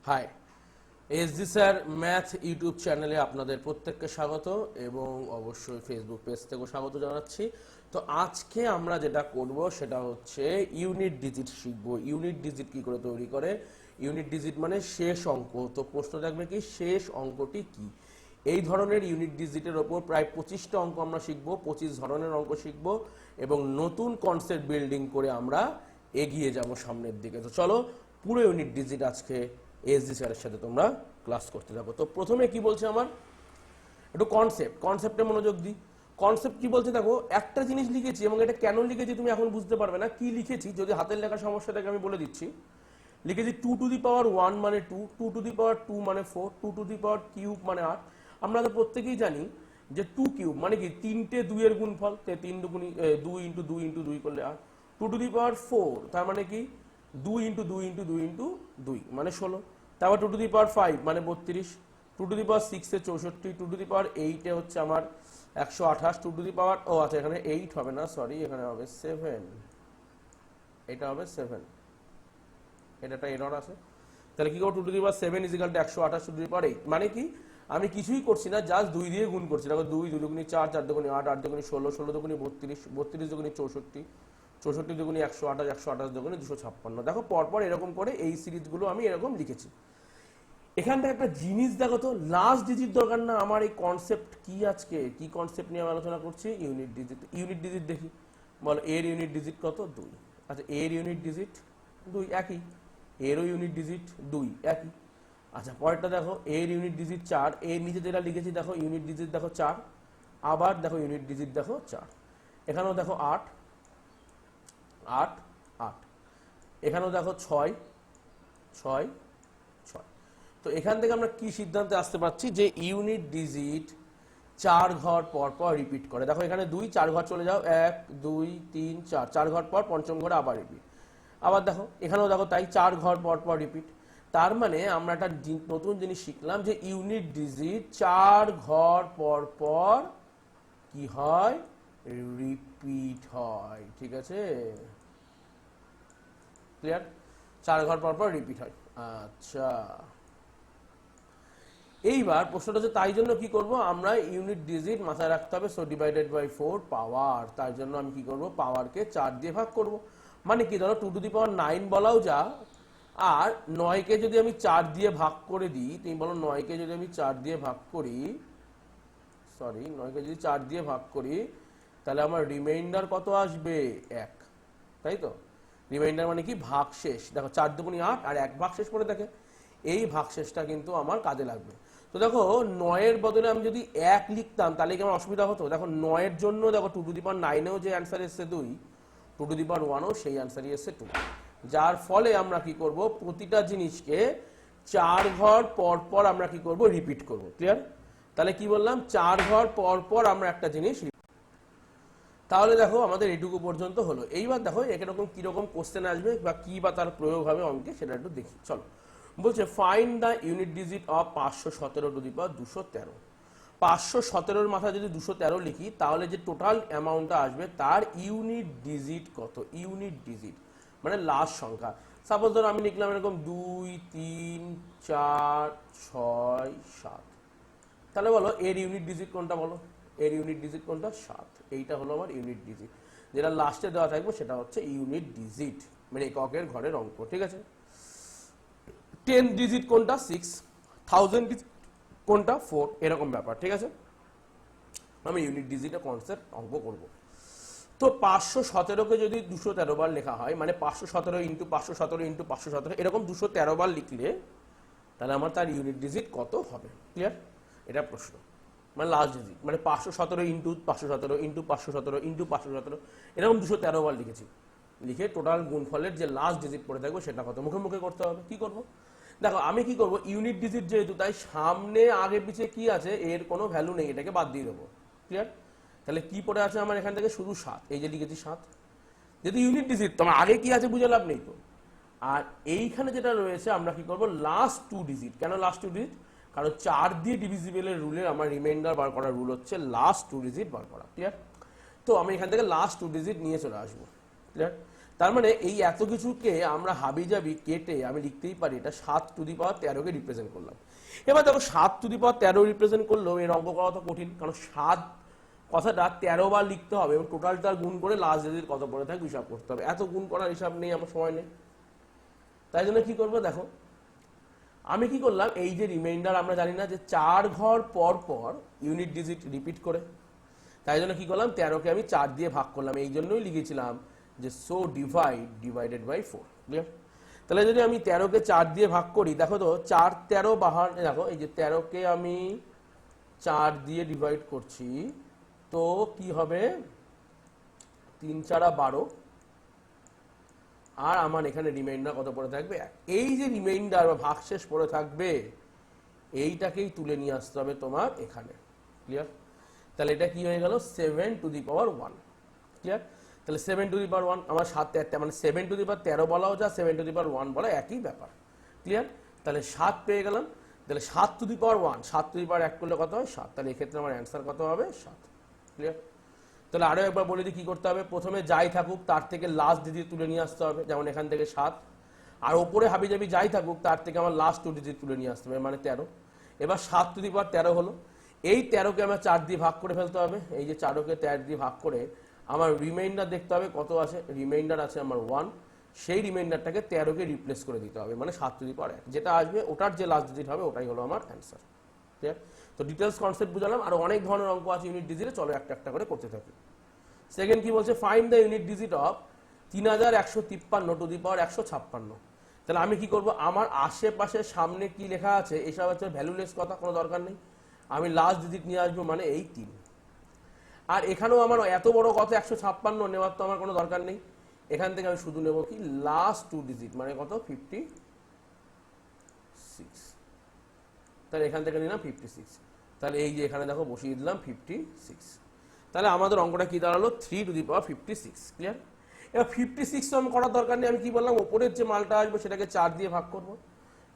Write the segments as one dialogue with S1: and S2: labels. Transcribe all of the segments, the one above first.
S1: High, SG sir math YouTube চ্যানেলে আপনাদের প্রত্যেককে স্বাগত এবং অবশ্যই ফেসবুক পেজ থেকেও স্বাগত জানাচ্ছি। তো আজকে আমরা যেটা করব সেটা হচ্ছে ইউনিট ডিজিট শিখব। ইউনিট ডিজিট কি করে তৈরি করে, ইউনিট ডিজিট মানে শেষ অঙ্ক। তো প্রশ্ন থাকবে কি শেষ অঙ্কটি কি। এই ধরনের ইউনিট ডিজিটের ওপর প্রায় 25টা অঙ্ক আমরা শিখব, 25 ধরনের অঙ্ক শিখব এবং নতুন কনসেপ্ট বিল্ডিং করে আমরা এগিয়ে যাব সামনের দিকে। তো চলো পুরো ইউনিট ডিজিট আজকে এসজি স্যারের সাথে তোমরা ক্লাস করতে থাকো। তো প্রথমে কি বলছে আমার একটু কনসেপ্টে মনোযোগ দিই। কনসেপ্ট কি বলছে দেখো, একটা জিনিস লিখেছি এবং এটা কেন লিখেছি তুমি এখন বুঝতে পারবে না কি লিখেছি। যদি হাতের লেখা সমস্যা থাকে আমি বলে দিচ্ছি। লিখেছি 2 টু দি পাওয়ার 1 মানে 2, 2 টু দি পাওয়ার 2 মানে 4, 2 টু দি পাওয়ার কিউব মানে 8। আমরা তো প্রত্যেকেই জানি যে 2 কিউব মানে কি 3টে 2 এর গুণফল, 3 দুগুণী 2 ইন্টু 2 ইন্টু 2 করলে 8। 2 টু দি পাওয়ার 4 তার মানে কি 2 ইন্টু 2 ইন্টু 2 ইন্টু 2 মানে 16। তারপর 2 টু দি পাওয়ার 5 মানে 32। 2 to the power 6 A 64। 2 to the power 8 এ হচ্ছে আমার 128। 2 টু দি পাওয়ার আচ্ছা এখানে 8 হবে না, সরি, এখানে হবে 7। এটা হবে 7, এটা একটা এরর আছে। তাহলে কি করব, 2 to the power 7 is equal to 128 to the power 8 মানে কি আমি কিছুই করছি না, জাস্ট 2 দিয়ে গুণ করছি। দেখো 2 2 দুগুণী 4, 4 দুগুণী 8, 8 দুগুণী 16, 16 দুগুণী 32, 32 দুগুণী 64, 64 দুগুণী 128, 128 দুগুণী 256। দেখো পরপর এরকম করে এই সিরিজগুলো আমি এরকম লিখেছি। এখান থেকে একটা জিনিস দেখো তো, লাস্ট ডিজিট দরকার না আমার। এই কনসেপ্ট কি, আজকে কি কনসেপ্ট নিয়ে আমি আলোচনা করছি, ইউনিট ডিজিট। ইউনিট ডিজিট দেখি, বলো এর ইউনিট ডিজিট কত, 2। আচ্ছা এর ইউনিট ডিজিট 2, একই। এরও ইউনিট ডিজিট 2, একই। আচ্ছা পরেরটা দেখো, এর ইউনিট ডিজিট 4, এর নিচে যেটা লিখেছি দেখো ইউনিট ডিজিট দেখো 4, আবার দেখো ইউনিট ডিজিট দেখো 4। এখানেও দেখো 8 8 8, এখানেও দেখো 6 6 6। তো এখান থেকে আমরা কি সিদ্ধান্তে আসতে পারছি যে ইউনিট ডিজিট 4 ঘর পর পর রিপিট করে। দেখো এখানে 2, 4 ঘর চলে যাও, 1 2 3 4, 4 ঘর পর পঞ্চম ঘরে আবার রিপিট। আবার দেখো এখানেও দেখো তাই 4 ঘর পর পর রিপিট। তার মানে আমরা একটা নতুন জিনিস শিখলাম যে ইউনিট ডিজিট 4 ঘর পর পর কি হয়, রিপিট হয়। ঠিক আছে, ক্লিয়ার? 4 ঘর পর পর রিপিট হয়। আচ্ছা এইবার প্রশ্নটা হচ্ছে তাই জন্য কি করব আমরা, ইউনিট ডিজিট মাথায় রাখতে হবে। সো ডিভাইডেড বাই 4 পাওয়ার, তার জন্য আমি কি করব, পাওয়ারকে 4 দিয়ে ভাগ করব। মানে কি ধরো 2 টু দি পাওয়ার 9 বলাও যা, আর 9 কে যদি আমি 4 দিয়ে ভাগ করে দিই, তুমি বলো 9 কে যদি আমি 4 দিয়ে ভাগ করি, সরি 9 কে যদি 4 দিয়ে ভাগ করি তাহলে আমার রিমাইন্ডার কত আসবে, 1। তাই তো, রিমাইন্ডার মানে কি ভাগশেষ। দেখো 4 দুগুণী 8 আর 1 ভাগশেষ পড়ে থাকে, এই ভাগশেষটা কিন্তু আমার কাজে লাগবে। তো দেখো 9 এর বদলে আমি যদি 1 লিখতাম তাহলে কি আমার অসুবিধা হতো? দেখো 9 এর জন্য দেখো 2 টু দি পাওয়ার 9 এও যে অ্যান্সার এসছে 2, 2 টু দি পাওয়ার 1 ও সেই অ্যান্সারই এসছে 2। যার ফলে আমরা কি করব, প্রতিটা জিনিসকে 4 ঘর পর পর আমরা কি করব, রিপিট করব। ক্লিয়ার? তাহলে কি বললাম, 4 ঘর পর পর আমরা একটা জিনিস। তাহলে দেখো আমাদের এটুকু পর্যন্ত হলো। এইবার দেখো এরকম কিরকম কোশ্চেন আসবে বা কি বা তার প্রয়োগ হবে অঙ্কে, সেটা একটু দেখি। চলো বলছে find the unit digit of 517 to the power 213। 517 মাথায় যদি 213 লিখি তাহলে যে টোটাল অ্যামাউন্টটা আসবে তার ইউনিট ডিজিট কত, ইউনিট ডিজিট মানে লাস্ট সংখ্যা। সাপোজ ধরো আমি লিখলাম এরকম 2 3 4 6 7, তাহলে বলো এর ইউনিট ডিজিট কোনটা, বলো এর ইউনিট ডিজিট কোনটা, 7। এইটা হলো আমার ইউনিট ডিজিট, যেটা লাস্টে দেওয়া থাকবে সেটা হচ্ছে ইউনিট ডিজিট মানে এককের ঘরের অঙ্ক। ঠিক আছে, 10 ডিজিট কোনটা, 6, 1000 ডিজিট কোনটা, 4, এরকম ব্যাপার। ঠিক আছে, আমি ইউনিট ডিজিটের কনসেপ্ট অঙ্ক করব। তো 517কে যদি 213 বার লেখা হয়, মানে 517 ইন্টু 517 ইন্টু 517 এরকম 213 বার লিখলে তাহলে আমার তার ইউনিট ডিজিট কত হবে। ক্লিয়ার? এটা প্রশ্ন, মানে লাস্ট ডিজিট মানে 517 ইন্টু 517 ইন্টু 517 ইন্টু 517 এরকম 213 বার লিখেছি। লিখে টোটাল গুণফলের যে লাস্ট ডিজিট পড়ে থাকবে সেটা কত, মুখে মুখে করতে হবে। কি করব, দেখো আমি কি করব, ইউনিট ডিজিট যেহেতু তাই সামনে আগে পিছিয়ে কি আছে এর কোনো ভ্যালু নেই, এটাকে বাদ দিয়ে দেবো। ক্লিয়ার? তাহলে কি পড়ে আছে আমার এখান থেকে, শুধু 7, এই যে লিখেছি 7। যদি ইউনিট ডিজিট তোমার আগে কি আছে বুঝে লাভ নেই তো। আর এইখানে যেটা রয়েছে আমরা কি করব, লাস্ট 2 ডিজিট। কেন লাস্ট 2 ডিজিট, কারণ 4 দিয়ে ডিভিজিবলের রুলের আমার রিমাইন্ডার বার করার রুল হচ্ছে লাস্ট 2 ডিজিট বার করা। ক্লিয়ার? তো আমি এখান থেকে লাস্ট 2 ডিজিট নিয়ে চলে আসবো। ক্লিয়ার? তার মানে এই এত কিছুকে আমরা হাবিজাবি কেটে আমি লিখতেই পারি এটা 7^13 কে রিপ্রেজেন্ট করলাম। এবার দেখো 7^13 রিপ্রেজেন্ট করলেও এর অঙ্ক করা তো কঠিন, কারণ 7 কথাটা 13 বার লিখতে হবে এবং টোটালটা গুণ করে লাস্ট ডিজিট কত পড়ে থাকবে হিসাব করতে হবে। এত গুণ করার হিসাব নেই, আমার সময় নেই। তাই জন্য কি করবো দেখো, আমি কি করলাম, এই যে রিমাইন্ডার আমরা জানি না যে 4 ঘর পর পর ইউনিট ডিজিট রিপিট করে, তাই জন্য কি করলাম 13কে আমি 4 দিয়ে ভাগ করলাম। এই জন্যই লিখেছিলাম যে সো ডিভাইডেড বাই 4। ক্লিয়ার? তাহলে যদি আমি 13কে 4 দিয়ে ভাগ করি, দেখো তো 4 13 বাহার, দেখো এই যে 13কে আমি 4 দিয়ে ডিভাইড করছি, তো কি হবে 3 4 12, আর আমার এখানে রিমাইন্ডার কত পড়ে থাকবে? এই যে রিমাইন্ডার বা ভাগশেষ পড়ে থাকবে এইটাকেই তুলে নিয়ে আসতে হবে তোমার এখানে। ক্লিয়ার? তাহলে এটা কি হয়ে গেল 7^1। ক্লিয়ার? তাহলে 7^1 আমার 7 মানে 7^13 বলাও যা 7^1 বলা একই ব্যাপার। ক্লিয়ার? তাহলে 7 পেয়ে গেলাম। তাহলে 7^1, 7^1 করলে কত হয় 7। তাহলে এক্ষেত্রে আমার অ্যান্সার কত হবে 7। ক্লিয়ার? তাহলে আরো একবার বলে দিই কি করতে হবে। প্রথমে যাই থাকুক তার থেকে লাস্ট ডিজিট তুলে নিয়ে আসতে হবে, যেমন এখান থেকে 7, আর ওপরে হাবিজাবি যাই থাকুক তার থেকে আমার লাস্ট 2 ডিজিট তুলে নিয়ে আসতে হবে, মানে 13। এবার 7^13 হলো, এই 13কে আমার 4 দিয়ে ভাগ করে ফেলতে হবে। এই যে 4কে 4 দিয়ে ভাগ করে আমার রিমাইন্ডার দেখতে হবে কত আছে। রিমাইন্ডার আছে আমার 1, সেই রিমাইন্ডারটাকে 13কে রিপ্লেস করে দিতে হবে, মানে 7^1 যেটা আসবে ওটার যে লাস্ট ডিজিট হবে ওটাই হলো আমার অ্যান্সার। ক্লিয়ার? তো ডিটেলস কনসেপ্ট বুঝালাম, আর অনেক ধরনের অঙ্ক আছে ইউনিট ডিজিটে, চলো একটা একটা করে করতে থাকি। সেকেন্ড কি বলছে, find the unit digit of 3153^156। তাহলে আমি কি করব, আমার আশেপাশে সামনে কি লেখা আছে এসব হচ্ছে ভ্যালুলেস কথা, কোনো দরকার নেই। আমি লাস্ট ডিজিট নিয়ে আসবো, মানে এই 3। আর এখানেও আমার এত বড় কথা 156 নেওয়ার তো আমার কোনো দরকার নেই। এখান থেকে আমি শুধু নেব কি লাস্ট 2 ডিজিট, মানে কত 56। তাহলে এখান থেকে নিলাম 56। তাহলে এই যে এখানে দেখো বসিয়ে দিলাম 56। তাহলে আমাদের অঙ্কটা কি দাঁড়ালো 3^56। ক্লিয়ার? এবার 56 তো আমি করার দরকার নেই, আমি কি বললাম ওপরের যে মালটা আসবে সেটাকে 4 দিয়ে ভাগ করব।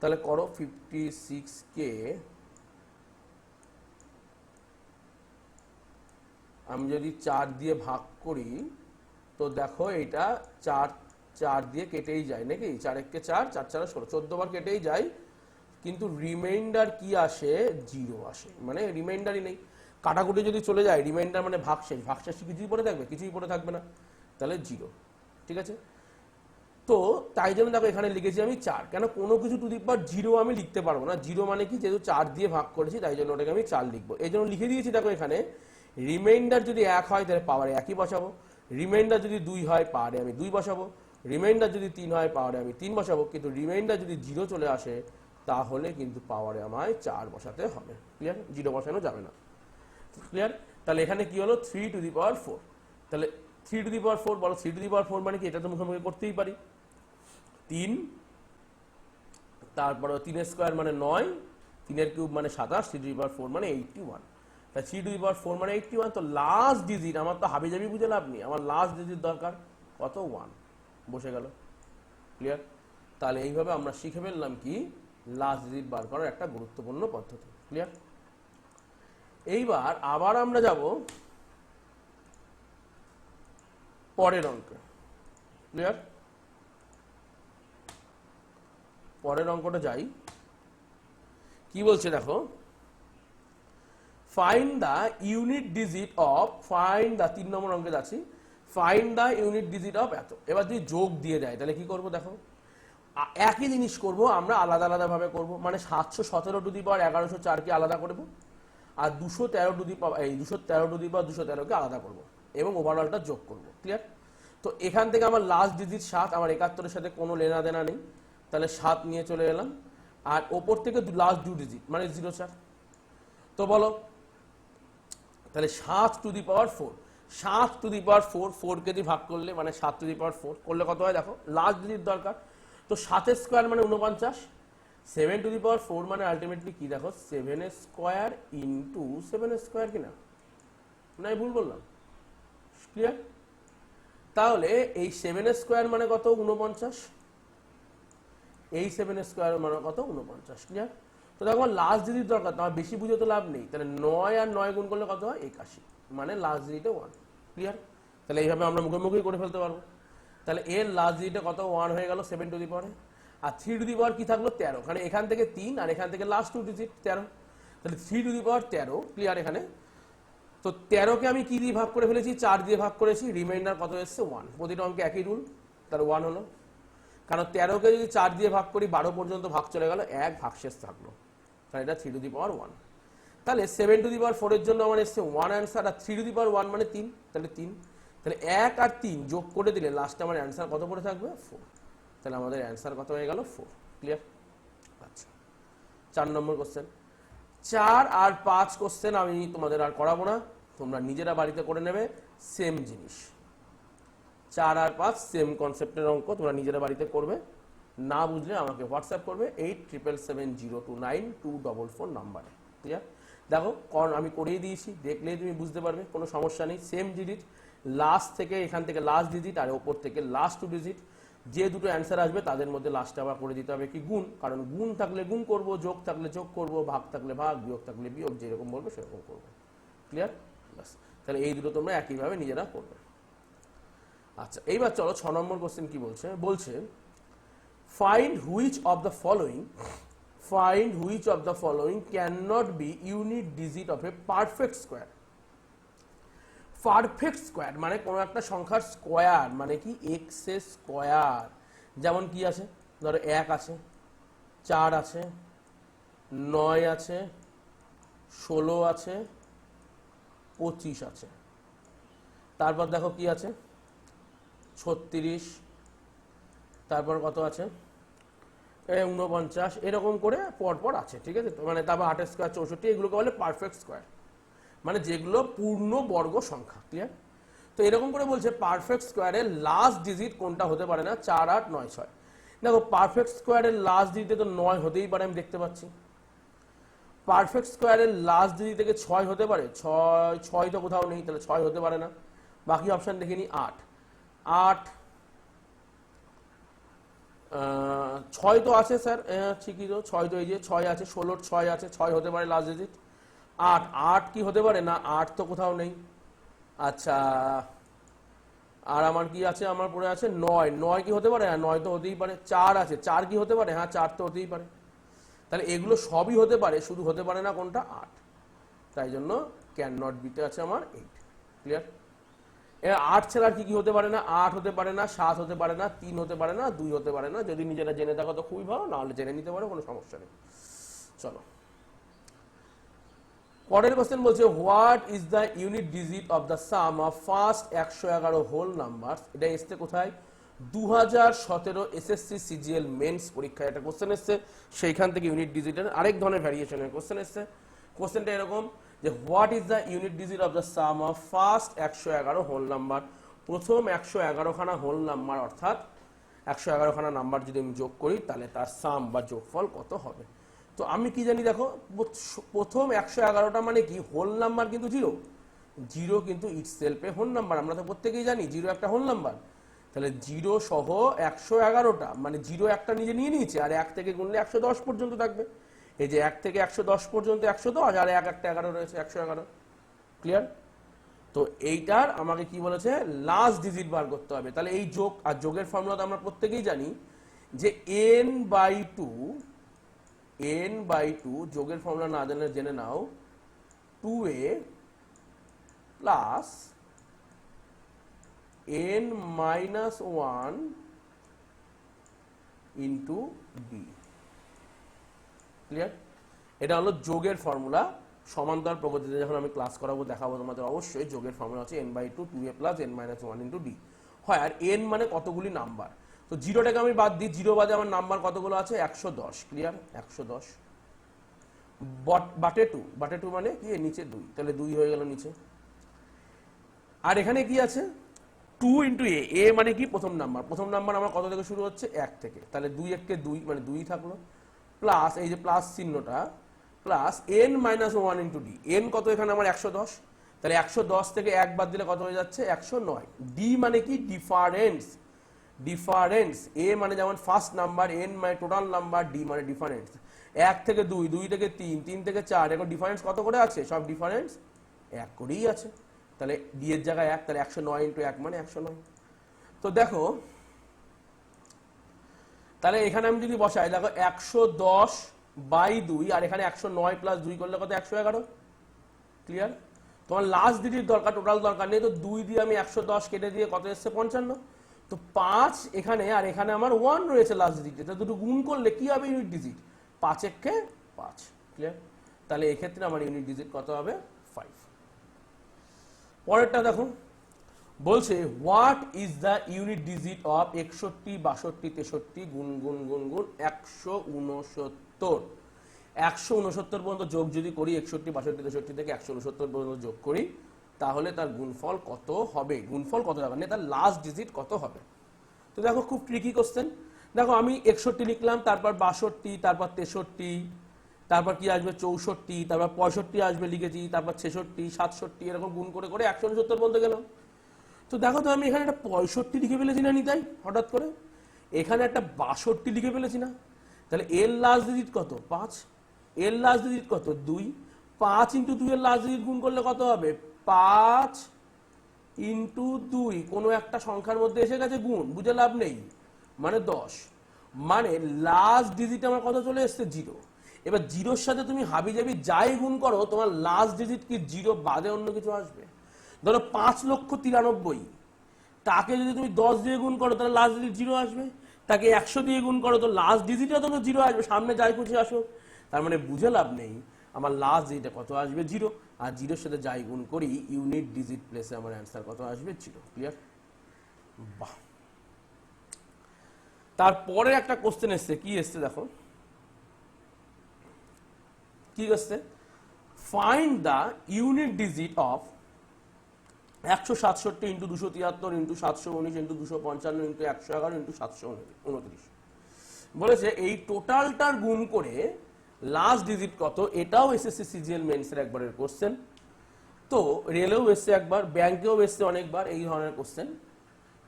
S1: তাহলে করো 56কে আমি যদি 4 দিয়ে ভাগ করি, তো দেখো এটা 4 দিয়ে কেটেই যায় নাকি, 4×1 4, 4×4 16, 14 বার কেটেই যায়, কিন্তু রিমাইন্ডার কি আসে 0 আসে, মানে রিমাইন্ডারই নেই। কাটাকুটি যদি চলে যায় রিমাইন্ডার মানে ভাগশেষ, ভাগশেষ কিছুই পড়ে থাকবে, কিছুই পড়ে থাকবে না, তাহলে 0। ঠিক আছে? তো তাই জন্য দেখো এখানে লিখেছি আমি 4, কেন কোনো কিছু টু দি পাওয়ার 0 আমি লিখতে পারবো না। 0 মানে কি, যেহেতু 4 দিয়ে ভাগ করেছি তাই জন্য ওটাকে আমি 4 লিখবো। এই জন্য লিখে দিয়েছি দেখো এখানে, রিমাইন্ডার যদি 1 হয় তাহলে পাওয়ারে 1ই বসাবো, রিমাইন্ডার যদি 2 হয় পাওয়ারে আমি 2 বসাবো, রিমাইন্ডার যদি 3 হয় পাওয়ারে আমি 3 বসাবো, কিন্তু রিমাইন্ডার যদি 0 চলে আসে তাহলে কিন্তু পাওয়ারে আমায় 4 বসাতে হবে। ক্লিয়ার? 0 বসানো যাবে না। ক্লিয়ার? তাহলে এখানে কি হলো 3^4। তাহলে 3^4 বলো, 3^4 মানে কি, এটা তো মুখে মুখে করতেই পারি। 3, তারপরে 3^2 মানে 9, 3 কিউব মানে 27, 3^4 মানে 81। তা 3^4 মানে 81, তো লাস্ট ডিজিট আমার তো হাবিজাবি বুঝে লাভ নেই, আমার লাস্ট ডিজিট দরকার কত 1, বসে গেল। ক্লিয়ার? তাহলে এইভাবে আমরা শিখে ফেললাম কি লাস্ট ডিজিট বার করার একটা গুরুত্বপূর্ণ পদ্ধতি। ক্লিয়ার? এইবার আবার আমরা যাব পরের অঙ্কে। ক্লিয়ার? পরের অঙ্কটা যাই, কি বলছে দেখো, find the unit digit of, find the 3 নম্বর অঙ্কে যাচ্ছি, find the unit digit of এত। এবার যদি যোগ দিয়ে দেয় তাহলে কি করব দেখো, একই জিনিস করব আমরা আলাদা আলাদা ভাবে করব, মানে 717^1104 কে আলাদা করব, আর 213^213 কে আলাদা করব, এবং ওভারঅলটা যোগ করব। ক্লিয়ার? তো এখান থেকে আমার লাস্ট ডিজিট 7, আমার 71-এর সাথে কোনো লেনা দেনা নেই, তাহলে 7 নিয়ে চলে এলাম, আর ওপর থেকে লাস্ট 2 ডিজিট মানে 04। তো বলো তাহলে 7^4, 7^4, 4 কে দিয়ে ভাগ করলে মানে 7^4 করলে কত হয় দেখো, লাস্ট ডিজিট দরকার, তো 7 স্কোয়ার মানে 49, 7^4 মানে আলটিমেটলি কি দেখো 7 স্কোয়ার ইন্টু 7 স্কোয়ার, কিনা না ভুল বললাম? ক্লিয়ার? তাহলে এই 7 স্কোয়ার মানে কত 49, এই 7 স্কোয়ার মানে কত 49। ক্লিয়ার? তো দেখো লাস্ট ডিজিট দরকার, তোমার বেশি বুঝে তো লাভ নেই, তাহলে 9 আর 9 গুণ করলে কত হয় 81, মানে লাস্ট ডিজিটে 1। ক্লিয়ার? তাহলে এইভাবে আমরা মুখোমুখি করে ফেলতে পারবো। তাহলে এর লাস্ট ডিজিটে কত 1 হয়ে গেল 7 to the power, R 3 to the পাওয়ার কি থাকলো 13, কারণ এখান থেকে 3 আর এখান থেকে লাস্ট 2 ডিজিট 13, তাহলে 3 টু দি পাওয়ার 13 ক্লিয়ার এখানে। তো 13কে আমি কি দিয়ে ভাগ করে ফেলেছি, 4 দিয়ে ভাগ করেছি, রিমাইন্ডার কত এসছে 1, প্রতিটা অঙ্কে একই রুল, তার 1 হলো। কারণ 13কে যদি 4 দিয়ে ভাগ করি 12 পর্যন্ত ভাগ চলে গেল, 1 ভাগশেষ থাকলো, তাহলে এটা 3 টু দি পাওয়ার 1। তাহলে 7 টু দি পাওয়ার 4 এর জন্য আমার এসছে 1 answer, R 3 to the power 1 মানে 3, তাহলে 3, তাহলে 1 আর 3 যোগ করে দিলে লাস্টে আমার অ্যান্সার কত পড়ে থাকবে 4, তাহলে আমাদের অ্যান্সার কত হয়ে গেল 4, ক্লিয়ার। আচ্ছা 4 নম্বর কোশ্চেন। 4 আর 5 কোশ্চেন আমি তোমাদের আর করাবো না, তোমরা নিজেরা বাড়িতে করে নেবে, সেম জিনিস, 4 আর 5 সেম কনসেপ্টের অঙ্ক, তোমরা নিজেরা বাড়িতে করবে, না বুঝলে আমাকে হোয়াটসঅ্যাপ করবে 8777029244 নাম্বারে, ক্লিয়ার। দেখো কারণ আমি করেই দিয়েছি, দেখলেই তুমি বুঝতে পারবে, কোনো সমস্যা নেই, সেম ডিজিট, লাস্ট থেকে এখান থেকে লাস্ট ডিজিট আর ওপর থেকে লাস্ট 2 ডিজিট, যে দুটো অ্যান্সার আসবে তাদের মধ্যে লাস্টে আবার করে দিতে হবে কি গুণ, কারণ গুণ থাকলে গুণ করব, যোগ থাকলে যোগ করব, ভাগ থাকলে ভাগ, বিয়োগ থাকলে বিয়োগ, যেরকম বলবো সেরকম করবো, ক্লিয়ার। বাস, তাহলে এই দুটো তোমরা একইভাবে নিজেরা করবে। আচ্ছা এইবার চলো 6 নম্বর কোশ্চেন কি বলছে, বলছে find which of the following cannot be unit digit of a perfect square। Perfect square মানে কোনো একটা সংখ্যার স্কোয়ার, মানে কি এক্স এর স্কোয়ার, যেমন কি আছে, ধরো 1 আছে, 4 আছে, 9 আছে, 16 আছে, 25 আছে, তারপর দেখো কি আছে 36, তারপর কত আছে 49, এরকম করে পরপর আছে, ঠিক আছে। মানে তারপর 8 স্কোয়ার 64, এগুলোকে বলে পারফেক্ট স্কোয়ার, মানে যেগুলো পূর্ণ বর্গ সংখ্যা, ক্লিয়ার। তো এরকম করে বলছে পারফেক্ট স্কোয়ারের লাস্ট ডিজিট কোনটা হতে পারে না, 4, 8, 9, 6। দেখো পারফেক্ট স্কোয়ারের লাস্ট ডিজিটে তো 9 হতেই পারে, আমি দেখতে পাচ্ছি। পারফেক্ট স্কোয়ারের লাস্ট ডিজিট থেকে 6 হতে পারে, 6 তো কোথাও নেই, তাহলে 6 হতে পারে না। বাকি অপশন দেখে নিই, 8, 6 তো আছে স্যার, ঠিকই তো 6 তো, এই যে 6 আছে, 16 6 আছে, 6 হতে পারে লাস্ট ডিজিট। 8 কি হতে পারে না, 8 তো কোথাও নেই। আচ্ছা আর আমার কি আছে, আমার পড়ে আছে 9 কি হতে পারে, 9 তো হতেই পারে। 4 আছে, 4 কি হতে পারে, 4 তো হতেই পারে। তাহলে এগুলো সবই হতে পারে, শুধু হতে পারে না কোনটা 8, তাই জন্য ক্যান নট বিতে আছে আমার 8, ক্লিয়ার। 8 ছাড়া কি কি হতে পারে না, 8 হতে পারে না, 7 হতে পারে না, 3 হতে পারে না, 2 হতে পারে না। যদি নিজেরা জেনে থাকো তো খুবই ভালো, নাহলে জেনে নিতে পারো, কোনো সমস্যা নেই। চলো পরের কোশ্চেন বলছে what is the unit digit of the sum of first 111 whole number. এটা এসছে কোথায়, 2017 এসএসসি সিজিএল মেন্স পরীক্ষায় একটা কোশ্চেন এসছে, সেইখান থেকে ইউনিট ডিজিটের আরেক ধরনের ভ্যারিয়েশনের কোশ্চেন এসছে। কোশ্চেনটা এরকম যে what is the unit digit of the sum of first 111 whole number. প্রথম 111 খানা হোল নাম্বার, অর্থাৎ 111 খানা নাম্বার যদি আমি যোগ করি তাহলে তার সাম বা যোগফল কত হবে। তো আমি কি জানি, দেখো প্রথম 111টা মানে কি হোল নাম্বার, কিন্তু জিরো কিন্তু ইটসেলফে হোল নাম্বার, আমরা তো প্রত্যেকেই জানি জিরো একটা হোল নাম্বার। তাহলে 0 সহ 111টা, মানে 0 একটা নিজে নিয়ে নিয়েছে, আর 1 থেকে গুনলে 110 পর্যন্ত থাকবে। এই যে 1 থেকে 110 পর্যন্ত 110, আর 1 একটা 11 রয়েছে 111, ক্লিয়ার। তো এইটার আমাকে কি বলেছে, লাস্ট ডিজিট বার করতে হবে। তাহলে এই যোগ আর যোগের ফর্মুলা তো আমরা প্রত্যেকেই জানি যে n/2 যোগের ফর্মুলা না জানলে জেনে নাও, 2a plus n-1 into b, clear. এটা হলো যোগের ফর্মুলা। সমান্তরাল প্রগতিতে যখন আমি ক্লাস করাবো দেখাবো তোমাদের, অবশ্যই যোগের ফর্মুলা হচ্ছে n/2 2a plus n-1 into d হয়। আর n মানে কতগুলি নাম্বার, তো জিরোটাকে আমি বাদ দিই, জিরো বাদে আমার নাম্বার কতগুলো আছে 110, ক্লিয়ার। 110 বাটে 2 মানে কি নিচে 2, তাহলে 2 হয়ে গেল নিচে। আর এখানে কি আছে 2 ইন্টু এ মানে কি প্রথম নাম্বার আমার কত থেকে শুরু হচ্ছে 1 থেকে, তাহলে 2 1 কে 2 মানে 2 থাকলো, প্লাস এই যে প্লাস চিহ্নটা, plus n-1 into D. N কত এখানে আমার 110, তাহলে 110 থেকে 1 বাদ দিলে কত হয়ে যাচ্ছে 109। ডি মানে কি ডিফারেন্স, এ মানে যেমন ফার্স্ট নাম্বার, এন মানে টোটাল নাম্বার, ডি মানে ডিফারেন্স। 1 থেকে 2, 2 থেকে 3, 3 থেকে 4, এখন ডিফারেন্স কত করে আছে, সব ডিফারেন্স 1 করেই আছে। তাহলে ডি এর জায়গায় 1, তাহলে 109 ইন্টু 1 মানে 109। তো দেখো তাহলে এখানে আমি যদি বসাই, দেখো 110/2 আর এখানে 109 + 2 করলে কত? 111। ক্লিয়ার? তোমার লাস্ট ডিজিট দরকার, টোটাল দরকার নেই। তো 2 দিয়ে আমি 110 কেটে দিয়ে কত এসছে? 55। তো 5 এখানে, আর এখানে আমার 1 রয়েছে লাস্ট ডিজিটে, তো দুটো গুণ করলে কি হবে? Unit digit. 5 একে 5। ক্লিয়ার? তাহলে এক্ষেত্রে আমার ইউনিট ডিজিট কত হবে? 5। পরেরটা দেখো, বলছে what is the unit digit of 61, 62, 63 গুণ গুণ গুণ গুণ 169। 169 পর্যন্ত যোগ যদি করি, 61, 62, 63 থেকে 169 পর্যন্ত যোগ করি, তাহলে তার গুণফল কত হবে? গুণফল কত হবে না, তার লাস্ট ডিজিট কত হবে? তো দেখো খুব ট্রিকি কোশ্চেন। দেখো আমি 61 লিখলাম, তারপর 62, তারপর 63, তারপর কি আসবে? 64, তারপর 65 আসবে লিখেছি, তারপর 66, 67, এরকম গুণ করে করে 169 পর্যন্ত গেলাম। তো দেখো তো আমি এখানে একটা 65 লিখে ফেলেছি না নিতাই হঠাৎ করে, এখানে একটা 62 লিখে ফেলেছি না? তাহলে এর লাস্ট ডিজিট কত? 5। এর লাস্ট ডিজিট কত? 2। 5 × 2 এর লাস্ট ডিজিট গুণ করলে কত হবে? 5 × 2, কোনো একটা সংখ্যার মধ্যে এসে গেছে গুণ, বুঝে লাভ নেই, মানে 10। মানে লাস্ট ডিজিট আমার কত চলে এসছে? 0। এবার 0-র সাথে তুমি হাবিজাবি যাই গুণ করো, তোমার লাস্ট ডিজিট কি 0 বাদে অন্য কিছু আসবে? ধরো 5,93,000, তাকে যদি তুমি 10 দিয়ে গুণ করো তাহলে লাস্ট ডিজিট 0 আসবে। তাকে 100 দিয়ে গুণ করো তো লাস্ট ডিজিটও তো 0 আসবে, সামনে যাই খুশি আসুক। তার মানে বুঝে লাভ নেই, আমার লাস্ট ডিজিটে কত আসবে? 0। আর 0-র সাথে যাই গুণ করি, ইউনিট ডিজিট প্লেসে আমার অ্যান্সার কত আসবে? 0। ক্লিয়ার? বাহ। তারপরে একটা কোশ্চেন এসছে, কি এসছে দেখো, কি এসছে? Find the unit digit of 167 × 273 × 719 × 255 × 111 × 729 বলেছে এই টোটালটার গুণ করে লাস্ট ডিজিট কত? এটাও এসএসসি সিজিএল মেন্সের একবারের কোশ্চেন। তো রেলেও এসছে একবার, ব্যাংকেও এসছে অনেকবার এই ধরনের কোশ্চেন।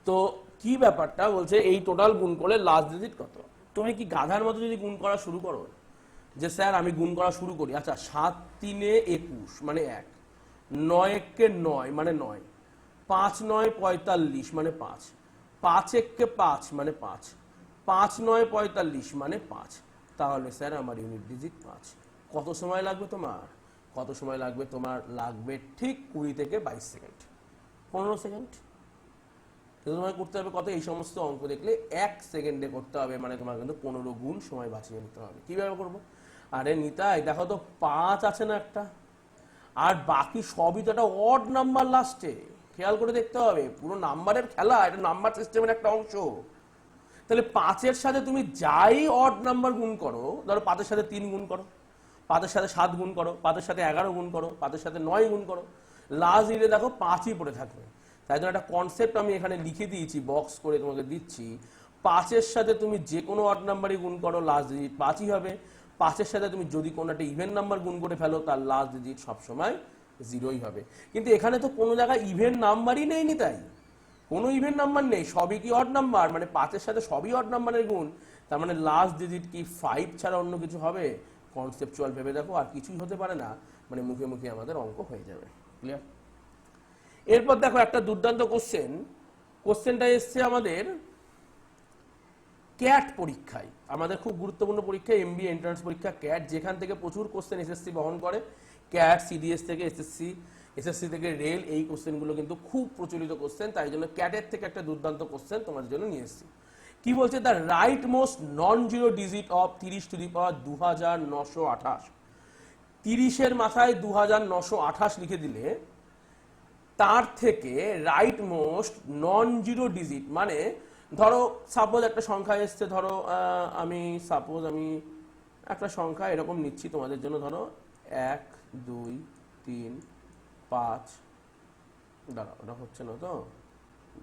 S1: তো কি ব্যাপারটা বলছে, এই টোটাল গুণ করলে লাস্ট ডিজিট কত? তুমি কি গাধার মতো যদি গুণ করা শুরু করো, যে স্যার আমি গুণ করা শুরু করি, আচ্ছা 7 × 3 = 21 মানে 1, 9 × 1 = 9 মানে 9, 5 × 9 = 45 মানে 5, 5 × 1 = 5 মানে 5, 5 × 9 = 45 মানে 5। তাহলে স্যার আমার ইউনিট ডিজিট 5। কত সময় লাগবে তোমার? কত সময় লাগবে তোমার? লাগবে ঠিক 20 থেকে 22 সেকেন্ড, 15 সেকেন্ড। কিন্তু তোমাকে করতে হবে কত? এই সমস্ত অঙ্ক দেখলে 1 সেকেন্ডে করতে হবে, মানে তোমার কিন্তু 15 গুণ সময় বাঁচিয়ে নিতে হবে। কিভাবে করবো? আরে নিতাই দেখো তো 5 আছে না একটা, আর বাকি সবই তো একটা অড নাম্বার লাস্টে, খেয়াল করে দেখতে হবে। পুরো নাম্বারের খেলা, এটা নাম্বার সিস্টেমের একটা অংশ। তাহলে 5-এর সাথে তুমি যাই অড নাম্বার গুণ করো, ধরো 5-এর সাথে 3 গুণ করো, 5-এর সাথে 7 গুণ করো, 5-এর সাথে 11 গুণ করো, 5-এর সাথে 9 গুণ করো, লাস্ট ডিজিটে দেখো 5ই পড়ে থাকবে। তাই জন্য একটা কনসেপ্ট আমি এখানে লিখে দিয়েছি, বক্স করে তোমাকে দিচ্ছি। 5-এর সাথে তুমি যে কোনো অড নাম্বারই গুণ করো, লাস্ট ডিজিট 5ই হবে। 5-এর সাথে তুমি যদি কোনো একটা ইভেন নাম্বার গুণ করে ফেলো, তার লাস্ট ডিজিট সবসময় 0ই হবে। কিন্তু এখানে তো কোনো জায়গায় ইভেন নাম্বারই নেই নি, তাই কোনো ইভেন নাম্বার নেই, সবই কি অড নাম্বার, মানে 5-এর সাথে সবই অড নাম্বারের গুণ। তার মানে লাস্ট ডিজিট কি 5 ছাড়া অন্য কিছু হবে? কনসেপচুয়াল ভেবে দেখো, আর কিছুই হতে পারে না, মানে মুখে মুখে আমাদের অঙ্ক হয়ে যাবে। ক্লিয়ার? এরপর দেখো একটা দুর্দান্ত কোশ্চেন। কোশ্চেনটা এসছে আমাদের ক্যাট পরীক্ষায়, আমাদের খুব গুরুত্বপূর্ণ পরীক্ষা, এমবিএ এন্ট্রান্স পরীক্ষা ক্যাট, যেখান থেকে প্রচুর কোশ্চেন এসএসসি বহন করে। ক্যাট, সিডিএস থেকে এসএসসি, এসএসসি থেকে রেল, এই কোশ্চেনগুলো কিন্তু খুব প্রচলিত কোশ্চেন। তাই জন্য ক্যাটের থেকে একটা দুর্দান্ত কোশ্চেন তোমাদের জন্য নিয়ে এসেছি। কি বলছে? The right most non zero digit of 30⁻2928। 30-এর মাথায় 2928 লিখে দিলে তার থেকে right most non zero digit, মানে ধরো সাপোজ একটা সংখ্যা এসছে, ধরো আমি একটা সংখ্যা এরকম নিচ্ছি তোমাদের জন্য, ধরো 1 2 3 5, দাঁড়াও ওটা হচ্ছে না তো,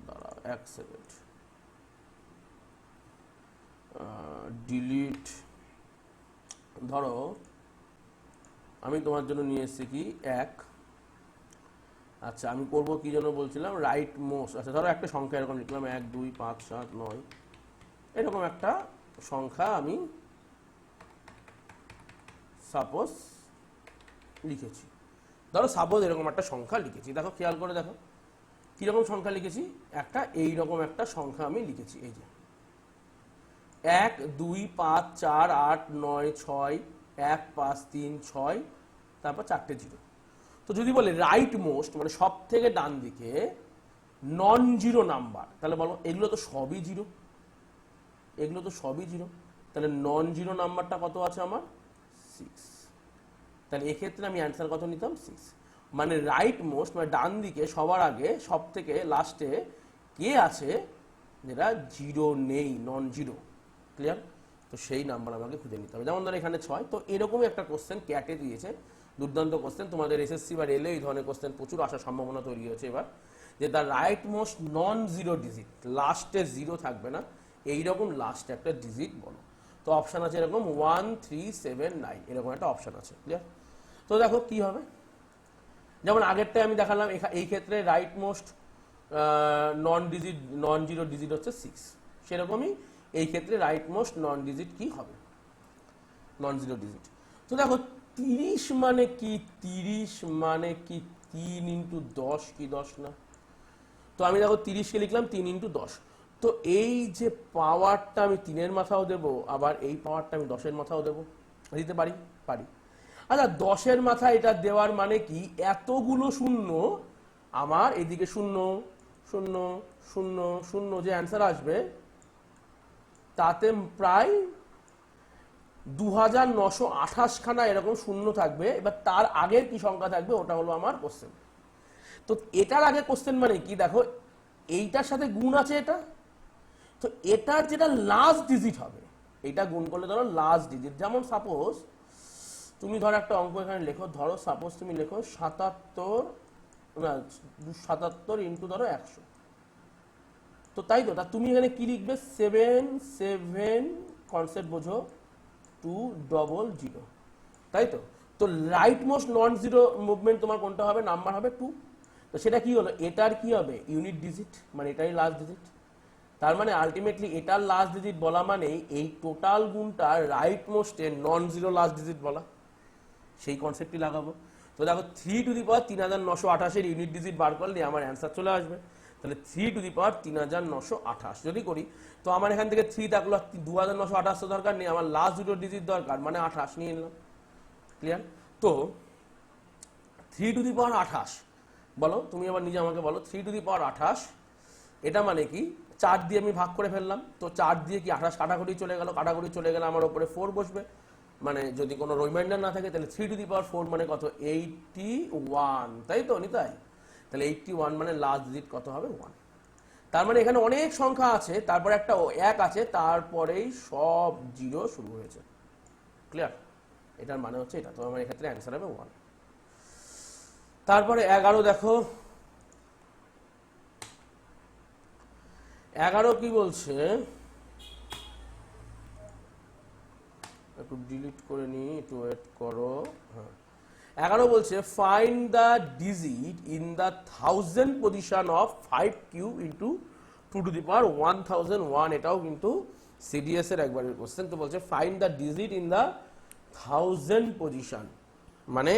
S1: দাঁড়াও 1 সেকেন্ড, ডিলিট। ধরো আমি তোমার জন্য নিয়ে এসেছি কি 1, আচ্ছা আমি করব কি জন্য বলছিলাম, রাইট মোস্ট। আচ্ছা ধরো একটা সংখ্যা এরকম লিখলাম 1 2 5 7 9, এরকম একটা সংখ্যা আমি সাপোজ লিখেছি। ধরো সাপোজ এরকম একটা সংখ্যা লিখেছি, দেখো খেয়াল করে দেখো কিরকম সংখ্যা লিখেছি, একটা এইরকম একটা সংখ্যা আমি লিখেছি। এই যে 1 2 5 4 8 9 6 1 5 3 6 তারপর 4টে জিরো। তো যদি বলে রাইট মোস্ট মানে সব থেকে ডান দিকে নন জিরো নাম্বার, তাহলে বলো এগুলো তো সবই জিরো, এগুলো তো সবই জিরো, তাহলে নন জিরো নাম্বারটা কত আছে আমার 6। তাহলে এক্ষেত্রে আমি অ্যান্সার কত নিতাম 6। মানে রাইট মোস্ট মানে ডান দিকে সবার আগে সব থেকে লাস্টে কে আছে যেটা জিরো নেই, নন জিরো। ক্লিয়ার? তো সেই নাম্বার আমাকে খুঁজে নিতে হবে। যেমন ধরো এখানে 6, তো এরকমই একটা কোশ্চেন ক্যাটে দিয়েছে, দুর্দান্ত কোশ্চেন। তোমাদের এসএসসি বা রেলে এই ধরনের কোশ্চেন প্রচুর আসার সম্ভাবনা তৈরি হয়েছে এবার, যে the right most non zero digit, লাস্টে জিরো থাকবে না এইরকম লাস্টে একটা ডিজিট বলো। তো অপশান আছে এরকম 1 3 7 9 এরকম একটা অপশান আছে। ক্লিয়ার? তো দেখো কি হবে, যেমন আগেরটাই আমি দেখালাম, এই ক্ষেত্রে right most non zero digit হচ্ছে 6, সেরকমই এই ক্ষেত্রে রাইট মোস্ট নন ডিজিট কি হবে, নন জিরো ডিজিট। তো দেখো 30 মানে কি, 30 মানে কি 3 ইন্টু 10 কি 10 না? তো আমি দেখো 30কে লিখলাম 3 ইন্টু 10। তো এই যে পাওয়ারটা আমি 3-এর মাথাও দেবো, আবার এই পাওয়ারটা আমি 10-এর মাথাও দেবো, দিতে পারি? পারি। আচ্ছা 10-এর মাথা এটা দেওয়ার মানে কি, এতগুলো শূন্য আমার এদিকে 0 0 0 0 যে অ্যান্সার আসবে তাতে প্রায় 2928 খানা এরকম শূন্য থাকবে। এবার তার আগের কি সংখ্যা থাকবে ওটা হলো আমার কোশ্চেন। তো এটার আগে কোশ্চেন মানে কি, দেখো এইটার সাথে গুণ আছে এটা, তো এটার যেটা লাস্ট ডিজিট হবে এটা গুণ করলে ধরো লাস্ট ডিজিট। যেমন সাপোজ তুমি ধরো একটা অঙ্ক এখানে লেখো, ধরো সাপোজ তুমি লেখো 77 ইন্টু ধরো 100। তো তাই তো, তা তুমি এখানে কি লিখবে 7 7 কনসেপ্ট বোঝো 200, তাই তো। তো right most non zero movement তোমার কোনটা হবে, নাম্বার হবে 2। তো সেটা কি হলো, এটার কি হবে ইউনিট ডিজিট, মানে এটাই লাস্ট ডিজিট। তার মানে আলটিমেটলি এটার লাস্ট ডিজিট বলা মানে এই টোটাল গুণটা রাইট মোস্টের নন জিরো লাস্ট ডিজিট বলা, সেই কনসেপ্টটি লাগাবো। তো দেখো 3 টু দি পাওয়ার 3928 এর ইউনিট ডিজিট বার করলে আমার অ্যান্সার চলে আসবে। তাহলে 3 টু দি পাওয়ার 3928 যদি করি, তো আমার এখান থেকে 3 থাকলো, 2928 তো দরকার নেই, আমার লাস্ট দুটো ডিজিট দরকার, মানে 28 নিয়ে নিলাম। ক্লিয়ার? তো 3 টু দি পাওয়ার 28 বলো, তুমি আবার নিজে আমাকে বলো 3 টু দি পাওয়ার 28 এটা মানে কি, 4 দিয়ে আমি ভাগ করে ফেললাম, তো 4 দিয়ে কি 28 কাটাকুটি চলে গেল, কাটাকুটি চলে গেলে আমার উপরে 4 বসবে, মানে যদি কোনো রিমাইন্ডার না থাকে তাহলে 3 টু দি পাওয়ার 4 মানে কত 81, তাই তো নিতাই? তাহলে 81 মানে লাস্ট ডিজিট কত হবে 1। তার মানে এখানে অনেক সংখ্যা আছে, তারপরে একটা 1 আছে, তারপরেই সব জিরো শুরু হয়েছে। ক্লিয়ার? এটার মানে হচ্ছে এটা। তো আমার এক্ষেত্রে অ্যান্সার হবে 1। তারপরে 11 দেখো, 11 কি বলছে, একটু ডিলিট করে নি, একটু ওয়েট করো। হ্যাঁ, 11 বলছে find the digit in the 1000 position of 5 cube into 2 to the power 1001। এটাও কিন্তু সিডিএস এর একবারের কোশ্চেন। তো বলছে find the digit in the 1000 position, মানে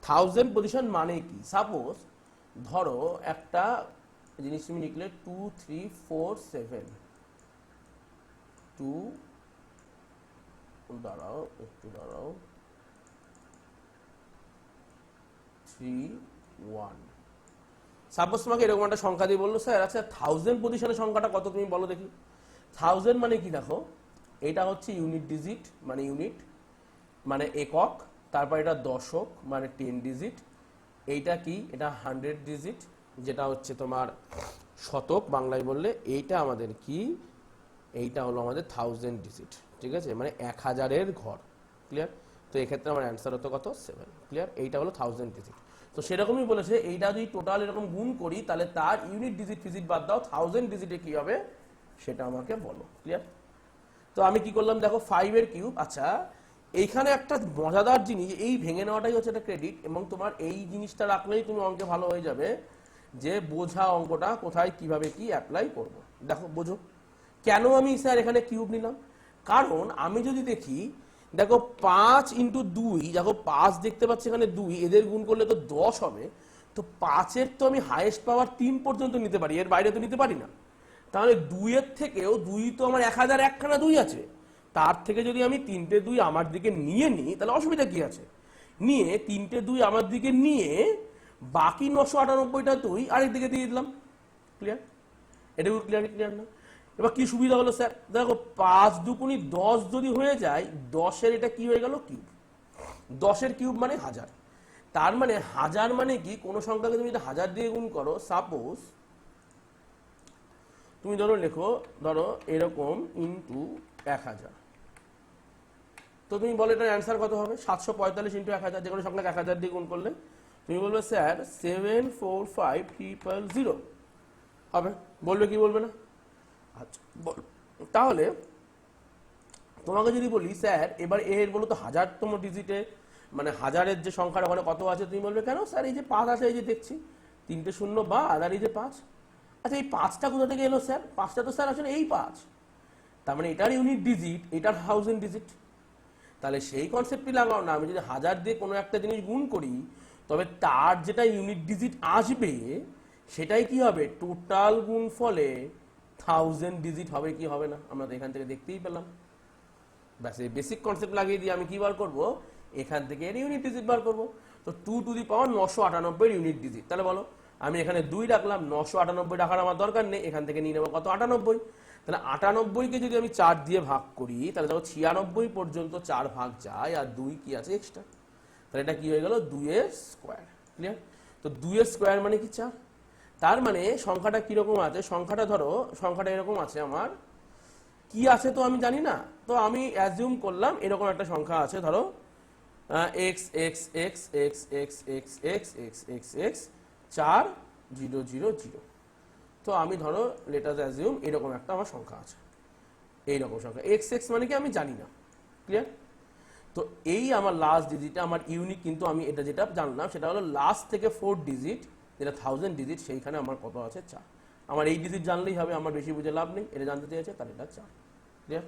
S1: 1000 পজিশন মানে কি, সাপোজ ধরো একটা জিনিস তুমি লিখলে 2 3 4 7, 2 দাঁড়াও একটু দাঁড়াও 3 1। সাপোজ তোমাকে এরকম একটা সংখ্যা দিয়ে বললো স্যার আচ্ছা 1000 পজিশনের সংখ্যাটা কত তুমি বলো দেখি। 1000 মানে কি, দেখো এটা হচ্ছে ইউনিট ডিজিট, মানে ইউনিট মানে একক, তারপর এটা দশক মানে 10 ডিজিট, এইটা কি এটা 100 ডিজিট যেটা হচ্ছে তোমার শতক বাংলায় বললে, এইটা আমাদের কি, এইটা হলো আমাদের 1000 ডিজিট, ঠিক আছে, মানে 1000-এর ঘর। ক্লিয়ার? তো এক্ষেত্রে আমার অ্যান্সার হতো কত 7। ক্লিয়ার? এইটা হলো 1000 ডিজিট। তো সেরকমই বলেছে এইটা যদি টোটাল এরকম গুণ করি তাহলে তার ইউনিট ডিজিট ফিজিট বাদ দাও, 1000 ডিজিটে কি হবে সেটা আমাকে বলো। ক্লিয়ার? তো আমি কি করলাম দেখো 5-এর কিউব। আচ্ছা এইখানে একটা মজাদার জিনিস, এই ভেঙে নেওয়াটাই হচ্ছে একটা ক্রেডিট, এবং তোমার এই জিনিসটা রাখলেই তুমি অঙ্কে ভালো হয়ে যাবে, যে বোঝা অঙ্কটা কোথায় কিভাবে কি অ্যাপ্লাই করব। দেখো বোঝো কেন আমি স্যার এখানে কিউব নিলাম, কারণ আমি যদি দেখি দেখো 5 ইন্টু 2, দেখো 5 দেখতে পাচ্ছি এখানে 2, এদের গুণ করলে তো 10 হবে। তো 5-এর তো আমি হাইয়েস্ট পাওয়ার 3 পর্যন্ত নিতে পারি, এর বাইরে তো নিতে পারি না। তাহলে 2 এর থেকেও 2 তো আমার 1000 একখানা 2 আছে, তার থেকে যদি আমি 3টে 2 আমার দিকে নিয়ে নিই তাহলে অসুবিধা কি আছে? নিয়ে 3টে 2 আমার দিকে নিয়ে বাকি 998টা 2 আরেক দিকে দিয়ে দিলাম। ক্লিয়ার? এটা ক্লিয়ার না? এবার কি সুবিধা হলো স্যার? দেখো 5 দুগুণী 10 যদি হয়ে যায়, 10-এর এটা কি হয়ে গেল? কিউব। 10-এর কিউব মানে 1000। তার মানে 1000 মানে কি? কোনো সংখ্যাকে তুমি যদি 1000 দিয়ে গুণ করো, সাপোজ তুমি ধরো এরকম ইন্টু 1000, তো তুমি বলো এটার অ্যান্সার কত হবে? 745 ইন্টু 1000, যে কোনো সংখ্যাকে 1000 দিয়ে গুণ করলে তুমি বলবে স্যার 745300 হবে। বলবে কি বলবে না? আচ্ছা বল। তাহলে তোমাকে যদি বলি স্যার এবার এর বলো তো 1000তম ডিজিটে, মানে 1000-এর যে সংখ্যাটা ওখানে কত আছে, তুমি বলবে কেন স্যার এই যে 5 আছে, এই যে দেখছি 3টে 0 বাদ আর এই যে 5। আচ্ছা এই 5টা কোথা থেকে এলো স্যার? 5টা তো স্যার আসলে এই 5, তার মানে এটার ইউনিট ডিজিট, এটার 1000 ডিজিট। তাহলে সেই কনসেপ্টটি লাগাও না, আমি যদি 1000 দিয়ে কোনো একটা জিনিস গুণ করি তবে তার যেটা ইউনিট ডিজিট আসবে সেটাই কি হবে? টোটাল গুণফলে 1000 ডিজিট হবে কি হবে না? আমরা তো এখান থেকে দেখতেই পেলাম। ব্যাস এই বেসিক কনসেপ্ট লাগিয়ে দিয়ে আমি কি বার করব? এখান থেকে এর ইউনিট ডিজিট বার করব। তো 2 to the power 998 unit digit. তাহলে বলো আমি এখানে 2 রাখলাম, 998 রাখার আমার দরকার নেই, এখান থেকে নিয়ে নেবো কত? 98। তাহলে 98কে যদি আমি 4 দিয়ে ভাগ করি তাহলে দেখো 96 পর্যন্ত 4 ভাগ যায় আর 2 কি আছে? এক্সট্রা। তাহলে এটা কি হয়ে গেল? 2 স্কোয়ার। ক্লিয়ার? তো 2 স্কোয়ার মানে কি? 4। তার মানে সংখ্যাটা কিরকম আছে? সংখ্যাটা এরকম আছে আমার, কি আছে তো আমি জানি না, তো আমি অ্যাজিউম করলাম এরকম একটা সংখ্যা আছে, ধরো x x x x x x x x x x 4 0 0 0। তো আমি ধরো লেটাস অ্যাজিউম এরকম একটা আমার সংখ্যা আছে, এইরকম সংখ্যা x x মানে কি আমি জানি না। ক্লিয়ার? তো এই আমার লাস্ট ডিজিট, আমার ইউনিক, কিন্তু আমি এটা যেটা জানলাম সেটা হলো লাস্ট থেকে 4 ডিজিট যেটা 1000 ডিজিট, সেইখানে আমার কত আছে? 4। আমার এই ডিজিট জানলেই হবে, আমার বেশি বুঝে লাভ নেই। এটা জানতে চেয়েছে তাহলে এটা 4। ক্লিয়ার?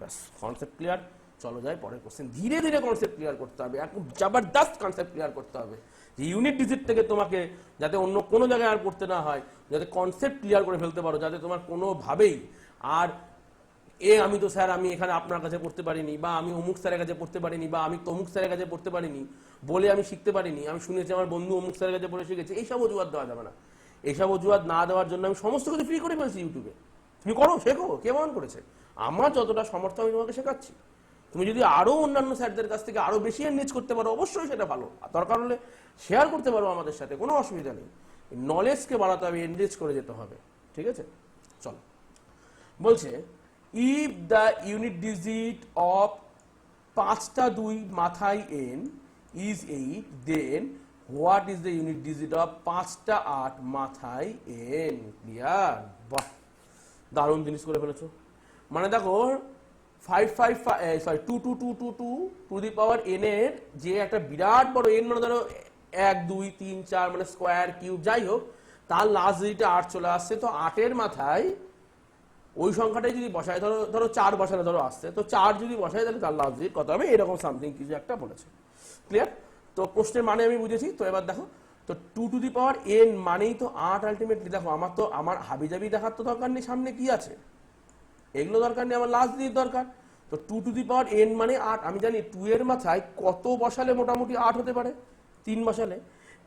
S1: ব্যাস কনসেপ্ট ক্লিয়ার। চলো যাই পরের কোশ্চেন। ধীরে ধীরে কনসেপ্ট ক্লিয়ার করতে হবে, একদম জবরদস্ত কনসেপ্ট ক্লিয়ার করতে হবে, যে ইউনিট ডিজিট থেকে তোমাকে যাতে অন্য কোনো জায়গায় আর করতে না হয়, যাতে কনসেপ্ট ক্লিয়ার করে ফেলতে পারো, যাতে তোমার কোনোভাবেই আর আমি তো স্যার আমি এখানে আপনার কাছে পড়তে পারিনি, বা আমি অমুক স্যারের কাছে পড়তে পারিনি, বা আমি তমুক স্যারের কাছে পড়তে পারিনি বলে আমি শিখতে পারিনি, আমি শুনেছি আমার বন্ধু অমুক স্যারের কাছে পড়ে শিখেছে, এইসব অজুহাত দেওয়া যাবে না। এইসব অজুহাত না দেওয়ার জন্য আমি সমস্ত কিছু ফ্রি করে ফেলছি ইউটিউবে। তুমি করো, শেখো, কে বারণ করেছে? আমার যতটা সামর্থ্য আমি তোমাকে শেখাচ্ছি। তুমি যদি আরো অন্যান্য স্যারদের কাছ থেকে আরো বেশি এনরিচ করতে পারো অবশ্যই সেটা ভালো, দরকার হলে শেয়ার করতে পারো আমাদের সাথে, কোনো অসুবিধা নেই। নলেজকে বাড়াতে হবে, এনরিচ করে যেতে হবে। ঠিক আছে? চলো বলছে if the unit digit of 5টা 2 মাথায় n is 8, then what is the unit digit of 5টা 8 মাথায় n? ক্লিয়ার? বাহ, দারুণ জিনিস করে ফেলেছো। মানে দেখো 2 টু দি পাওয়ার n এর যে একটা বিরাট বড় n, মানে ধরো 1 2 3 4 মানে স্কোয়ার কিউব যাই হোক, তার লাস্ট ডিজিটে 8 চলে আসছে। তো 8-এর মাথায় ওই সংখ্যাটাই যদি বসায়, ধরো 4 বসালে ধরো আসছে, তো 4 যদি বসায় তাহলে তার লাস্ট ডিজিট কত হবে? এরকম সামথিং কিছু একটা বলেছে। ক্লিয়ার? তো প্রশ্নের মানে আমি বুঝেছি। তো এবার দেখো, তো 2 টু দি পাওয়ার n মানেই তো 8 আলটিমেটলি। দেখো আমার হাবিজাবি দেখার তো দরকার নেই সামনে কি আছে, এগুলো দরকার নেই, আমার লাস্ট ডিজিট দরকার। তো 2 টু দি পাওয়ার n মানে 8। আমি জানি 2 এর মাথায় কত বসালে মোটামুটি 8 হতে পারে? 3 বসালে।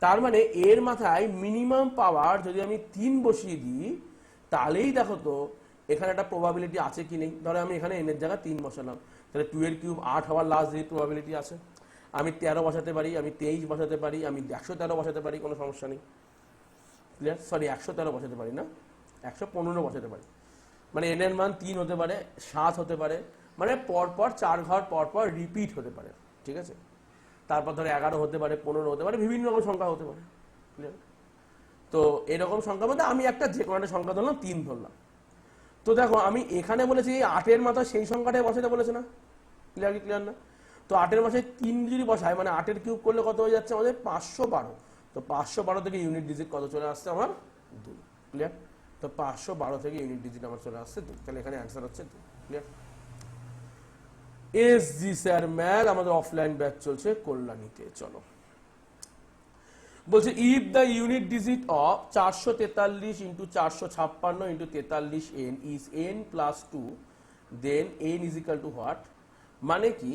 S1: তার মানে এর মাথায় মিনিমাম পাওয়ার যদি আমি 3 বসিয়ে দিই তাহলেই দেখো তো এখানে একটা প্রবাবিলিটি আছে কি নেই। ধরো আমি এখানে n এর জায়গায় 3 বসালাম, তাহলে 2 এর কিউব 8 হওয়ার লাস্ট ডিজিট প্রবাবিলিটি আছে। আমি 13 বসাতে পারি, আমি 23 বসাতে পারি, আমি 113 বসাতে পারি, কোনো সমস্যা নেই। ক্লিয়ার? সরি 113 বসাতে পারি না, 115 বসাতে পারি। মানে n এর মান 3 হতে পারে, 7 হতে পারে, মানে পরপর 4 ঘর পরপর রিপিট হতে পারে। ঠিক আছে? তারপর ধরো 11 হতে পারে, 15 হতে পারে, বিভিন্ন রকম সংখ্যা হতে পারে। ক্লিয়ার? তো এরকম সংখ্যার মধ্যে আমি একটা যে কোনো একটা সংখ্যা ধরলাম, 3 ধরলাম। তো দেখো আমি এখানে বলেছি এই 8-এর মাথায় সেই সংখ্যাটাই বসাতে বলেছে না? ক্লিয়ার কি ক্লিয়ার না? তো 8-এর মাথায় 3 যদি বসায় মানে 8-এর কিউব করলে কত হয়ে যাচ্ছে আমাদের? 512। তো 512 থেকে ইউনিট ডিজিট কত চলে আসছে আমার? 2। ক্লিয়ার? তো 512 থেকে ইউনিট ডিজিট আমার চলে আসছে 2। তাহলে এখানে অ্যান্সার হচ্ছে 2। ক্লিয়ার? SG স্যার ম্যাথ আমাদের অফলাইন ব্যাচ চলছে কল্যাণীতে। চলো বলছে if the unit digit of 443 into 456 into 43 n is n plus 2 then n is equal to what. মানে কি